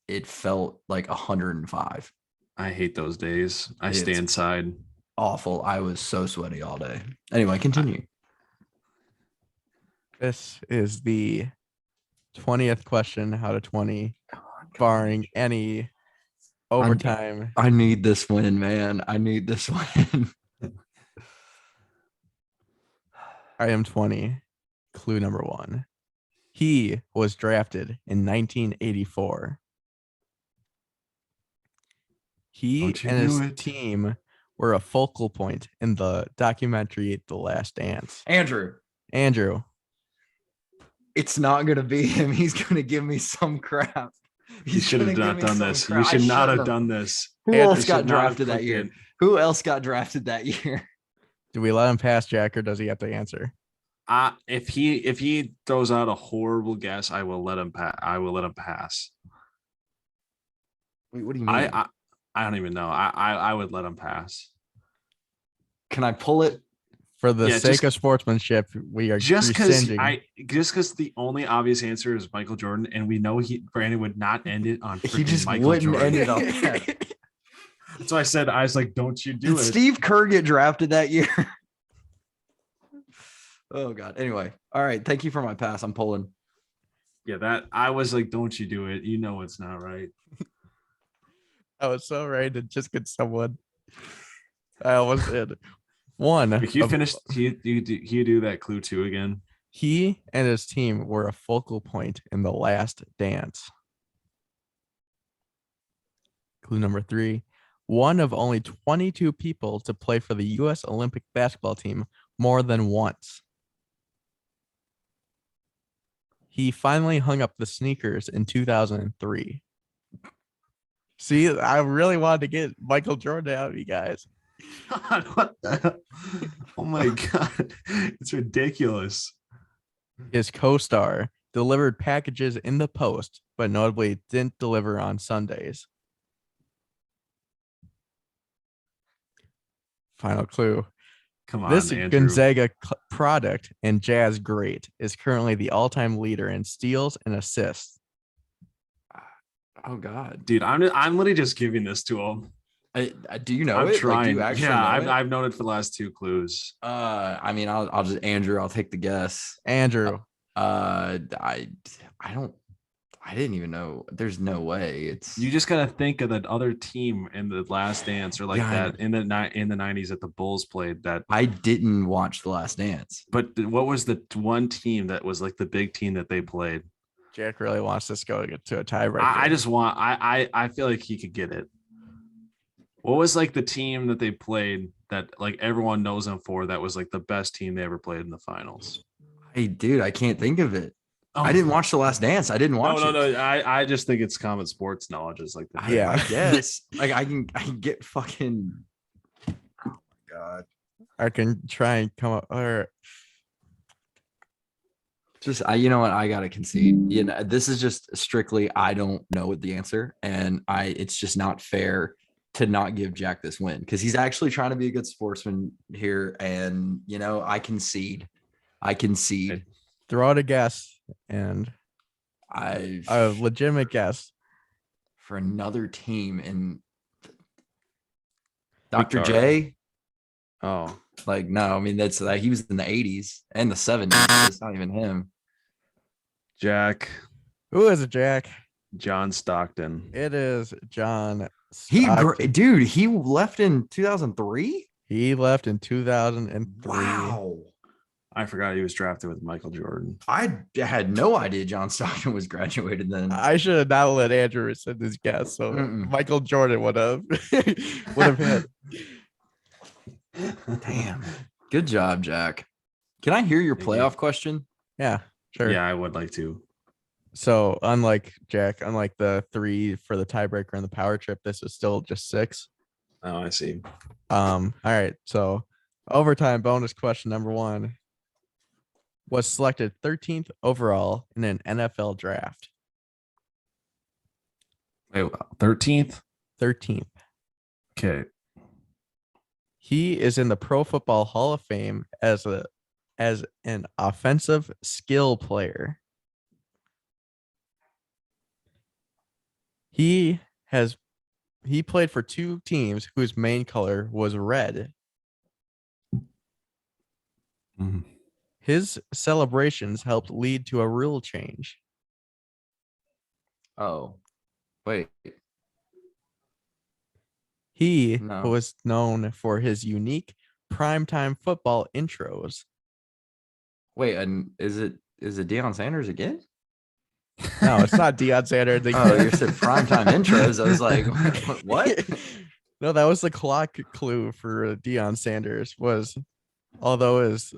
it felt like 105. I hate those days. I stay It's- inside. Awful. I was so sweaty all day. Anyway, continue. This is the 20th question out of 20, barring any overtime. I need this win, man. I need this win. Item 20, clue number 1. He was drafted in 1984. He Don't you and his knew it. team were a focal point in the documentary The Last Dance. Andrew, Andrew, it's not going to be him. He's going to give me some crap. You should have not done this. You should not have done this. Who Andrew else should got not have drafted that clicked year? it. Who else got drafted that year? do we let him pass, Jack, or does he have to answer? If he throws out a horrible guess, I will let him pass. I will let him pass. Wait, what do you mean? I don't even know. I would let him pass. Can I pull it? For the Yeah, sake just- of sportsmanship, we are Just because rescinding. the only obvious answer is Michael Jordan, and we know Brandon would not end it on He freaking just Michael wouldn't Jordan. end it on that. That's why I was like, don't you do Did it. Steve Kerr get drafted that year? Oh God. Anyway, all right. Thank you for my pass. I'm pulling. Yeah, that I was like, don't you do it. You know it's not right. I was so ready to just get someone. I almost did. One. If you of- finished, you do that clue 2 again. He and his team were a focal point in The Last Dance. Clue number 3. One of only 22 people to play for the U.S. Olympic basketball team more than once. He finally hung up the sneakers in 2003. See, I really wanted to get Michael Jordan out of you guys. God, what the hell? Oh my God. It's ridiculous. His co-star delivered packages in the post, but notably didn't deliver on Sundays. Final clue. Come on, This Andrew. Gonzaga product and Jazz great is currently the all-time leader in steals and assists. Oh God. Dude, I'm literally just giving this to him. Do you know I'm it? trying. Like, do you actually Yeah, know it? I've known it for the last 2 clues. I mean, I'll just Andrew. I'll take the guess. Andrew, I I didn't even know. There's no way. It's You just gotta think of the other team in the Last Dance or like Yeah, I that in the 90s that the Bulls played that. I didn't watch The Last Dance. But what was the one team that was like the big team that they played? Jack really wants this go to a tiebreaker. I just want. I feel like he could get it. What was like the team that they played that like everyone knows them for? That was like the best team they ever played in the finals. Hey, dude, I can't think of it. Oh. I didn't watch The Last Dance. I didn't watch it. No. I just think it's common sports knowledge is like the thing. Yeah. I guess. Like I can get fucking. Oh my god. I can try and come up. Or Just you know what? I gotta concede. You know, this is just strictly I don't know what the answer, and it's just not fair to not give Jack this win because he's actually trying to be a good sportsman here, and you know I concede. throw out a guess and I a legitimate guess. for another team in Dr. Ricardo. J. Oh, Like no, I mean that's he was in the 80s and the 70s. It's not even him. Jack, Who is it, Jack? John Stockton. It is John. He Stockton. dude, he left in 2003. He left in 2003. Wow. I forgot he was drafted with Michael Jordan. I had no idea John Stockton was graduated then. I should have not let Andrew rescind his guess. So Mm-mm. Michael Jordan would have hit. Damn. Good job, Jack. Can I hear your Thank you. playoff question? Yeah, sure. Yeah, I would like to. So unlike the 3 for the tiebreaker and the power trip, this is still just 6. Oh, I see. All right. So overtime bonus question number 1 was selected 13th overall in an NFL draft. Wait, 13th? 13th. Okay. He is in the Pro Football Hall of Fame as an offensive skill player. He played for 2 teams whose main color was red. Mhm. His celebrations helped lead to a rule change. Oh, wait. He No. was known for his unique primetime football intros. Wait, and is it Deion Sanders again? No, it's not Deion Sanders. Oh, you said primetime intros. I was like, what? No, that was the clock clue for Deion Sanders. Was although his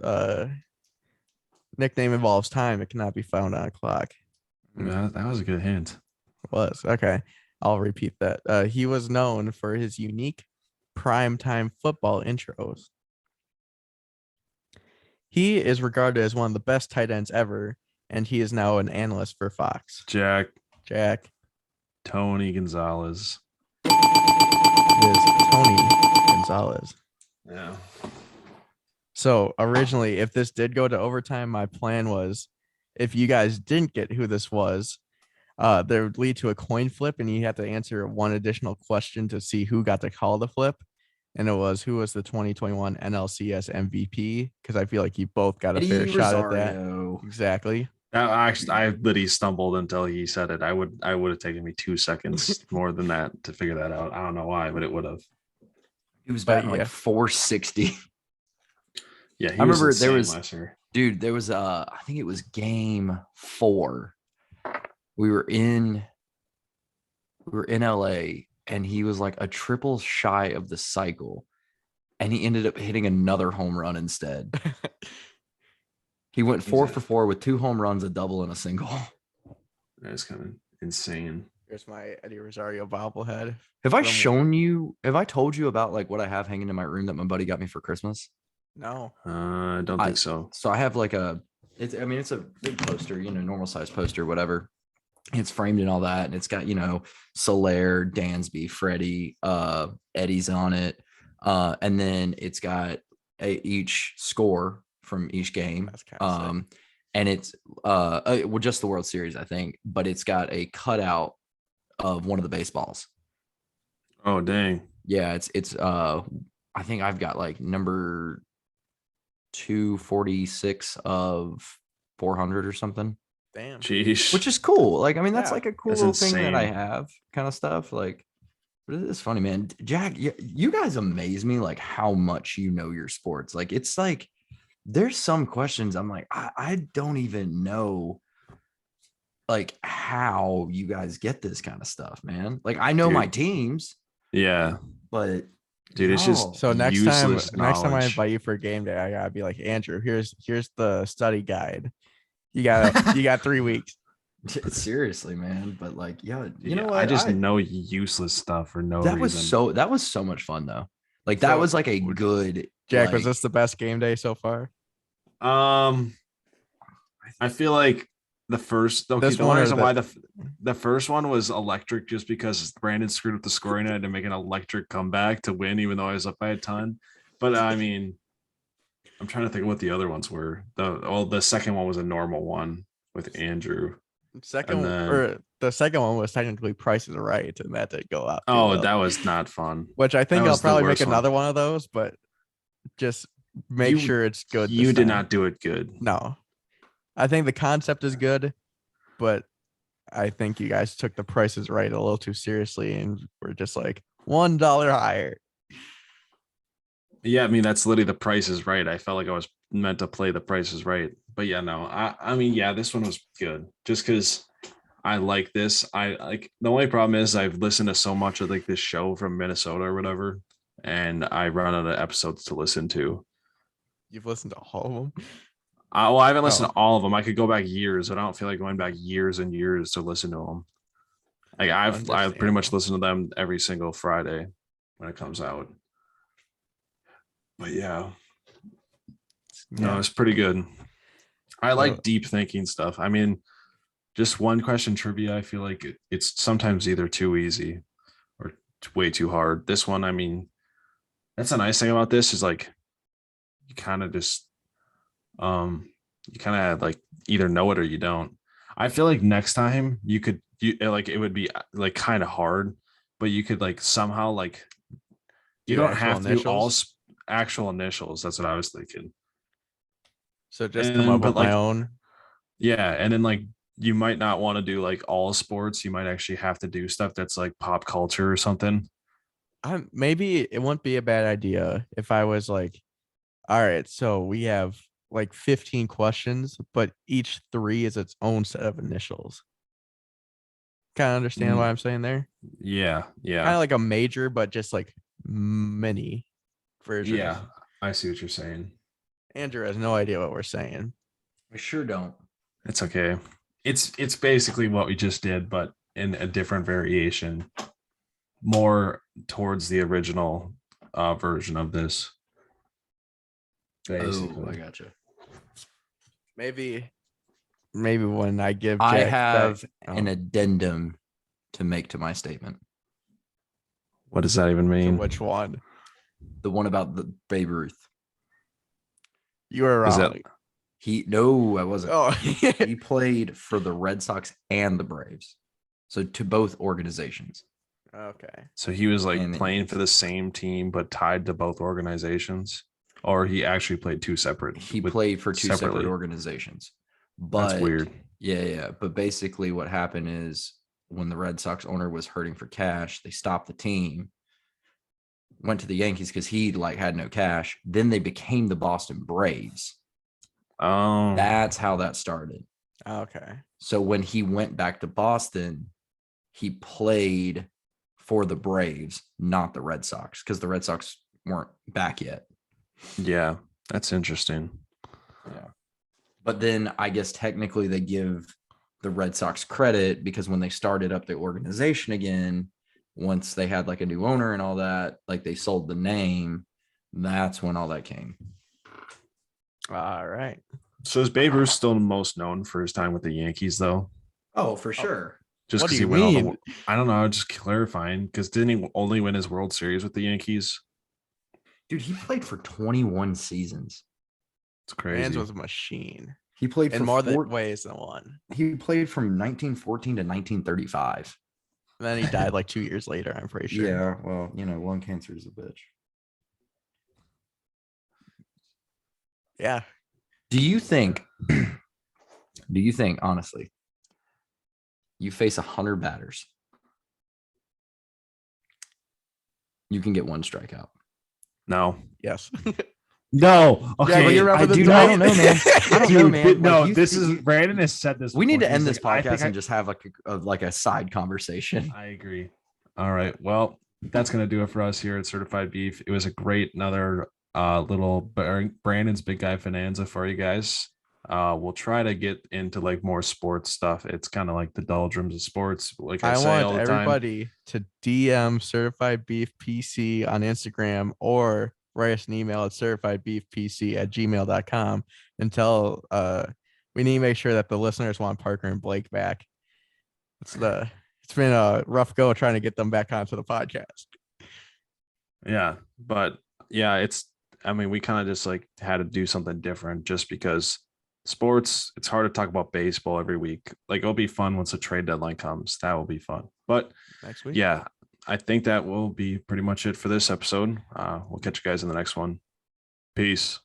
nickname involves time, it cannot be found on a clock. Yeah, that was a good hint. Was okay. I'll repeat that. He was known for his unique primetime football intros. He is regarded as one of the best tight ends ever, and he is now an analyst for Fox. Jack, Tony Gonzalez. It is Tony Gonzalez. Yeah. So originally, if this did go to overtime, my plan was if you guys didn't get who this was, there would lead to a coin flip, and you had to answer one additional question to see who got to call the flip. And it was who was the 2021 NLCS MVP? Because I feel like you both got a fair shot at that. Rosario. Exactly. Actually, I literally stumbled until he said it. I would have taken me 2 seconds more than that to figure that out. I don't know why, but it would have. He was But batting yeah. like 460. Yeah, he I remember was there insane was- last year. Dude, there was I think it was game 4. We were in LA and he was like a triple shy of the cycle. And he ended up hitting another home run instead. He went 4 for 4 with 2 home runs, a double, and a single. That's kind of insane. Here's my Eddie Rosario bobblehead. Have I From- have I told you about like what I have hanging in my room that my buddy got me for Christmas? No. I don't think so. So I have like it's a big poster, normal size poster, whatever. It's framed and all that. And it's got, Soler, Dansby, Freddie, Eddie's on it. And then it's got each score from each game. That's kind of sick. And it's just the World Series, I think, but it's got a cutout of one of the baseballs. Oh dang! Yeah, it's I think I've got like number 246 of 400 or something. Damn. Jeez. which is cool. Like, I mean, that's Yeah, like a cool that's little thing that I insane. have, kind of stuff. Like, but it is funny, man. Jack, you guys amaze me, like how much you know your sports. Like, it's like there's some questions I'm like, I don't even know like how you guys get this kind of stuff, man. Like, I know my Dude. teams, Yeah. but Dude, it's just y'all- So useless next time I knowledge. invite you for a game day, I gotta be like, Andrew, here's the study guide. You got 3 weeks. seriously, man. But like, yeah, you know Yeah, what? I just know useless stuff for no that reason. that was so much fun though. Like, that So, was like a good Jack, was like, this the best game day so far? I feel like the first This the one only or reason the- why the first one was electric just because Brandon screwed up the scoring. I had to make an electric comeback to win, even though I was up by a ton. But I mean, I'm trying to think of what the other ones were. The second one was a normal one with Andrew. Second And then- or the second one was technically Price is Right, and that did go out. too Oh, well. that was not fun. Which I think that I'll was the probably make worst one. another one of those, but just make You- sure it's good. You this did time. not do it good. No, I think the concept is good, but I think you guys took the Price is Right a little too seriously, and we're just like $1 higher. Yeah, I mean that's literally the Price is Right. I felt like I was meant to play the Price is Right, but yeah, no. I mean, yeah, this one was good just because I like this. I like the only problem is I've listened to so much of like this show from Minnesota or whatever, and I run out of episodes to listen to. You've listened to all of them. Well, I haven't listened Oh. to all of them. I could go back years, but I don't feel like going back years and years to listen to them. Like I've pretty much Understandable. listened to them every single Friday when it comes out. But yeah, no, Yeah. it's pretty good. I like So- deep thinking stuff. I mean, just one question trivia. I feel like it's sometimes either too easy or way too hard. This one, I mean, that's a nice thing about this is like you kind of just you kind of like either know it or you don't. I feel like next time like it would be like kind of hard, but you could like somehow like you Do don't actual have to do all initials? actual initials. That's what I was thinking. So just come up but with my like- own. Yeah, and then like you might not want to do like all sports. You might actually have to do stuff that's like pop culture or something. Maybe it wouldn't be a bad idea if I was like, all right, so we have like 15 questions, but each 3 is its own set of initials. Kind of understand what I'm saying there? Yeah, Kind yeah, of like a major, but just like mini versions. yeah. I see what you're saying. Andrew has no idea what we're saying. I sure don't. It's okay. It's basically what we just did, but in a different variation, more towards the original version of this. Basically. Oh, I gotcha. Maybe when I give I Jack have that- an addendum to make to my statement. What does that even to mean? which one? The one about the Babe Ruth. You were Is wrong. that- No, I wasn't. Oh, He played for the Red Sox and the Braves. So to both organizations. okay. So he was like And- playing for the same team, but tied to both organizations, or he actually played two separate. He with- played for two separately. separate organizations. But That's weird. Yeah. But basically what happened is when the Red Sox owner was hurting for cash, they stopped the team, went to the Yankees because he like had no cash. Then they became the Boston Braves. Oh, That's how that started. Okay. So when he went back to Boston, he played for the Braves, not the Red Sox, because the Red Sox weren't back yet. yeah, that's interesting. But then I guess technically they give the Red Sox credit because when they started up the organization again, once they had like a new owner and all that, like they sold the name, that's when all that came. All right. So is Babe Ruth still most known for his time with the Yankees, though? Oh, for sure. Just What do because he you won all the. mean? I don't know. Just clarifying, because didn't he only win his World Series with the Yankees? Dude, he played for 21 seasons. It's crazy. Mans was a machine He played in for more four, than ways than one. he played from 1914 to 1935. And then he died like 2 years later, I'm pretty sure. Yeah, well, lung cancer is a bitch. Yeah. Do you think honestly, You face 100 batters. You can get 1 strikeout. No. Yes. No. Okay. but you remember the I don't know, man. I don't know, Dude, man. no, Like, this is Brandon has said this. We need before. to end He's this like, I podcast think and just have like a side conversation. I agree. All right. Well, that's gonna do it for us here at Certified Beef. It was a great another little Brandon's Big Guy Bonanza for you guys. We'll try to get into like more sports stuff. It's kind of like the doldrums of sports. Like I say all want the time. everybody to DM Certified Beef PC on Instagram or write us an email at certifiedbeefpc@gmail.com and tell we need to make sure that the listeners want Parker and Blake back. It's been a rough go trying to get them back onto the podcast. Yeah, but yeah, we kind of just like had to do something different just because sports, it's hard to talk about baseball every week. Like it'll be fun once the trade deadline comes. That will be fun. But Next week. yeah, I think that will be pretty much it for this episode. We'll catch you guys in the next one. Peace.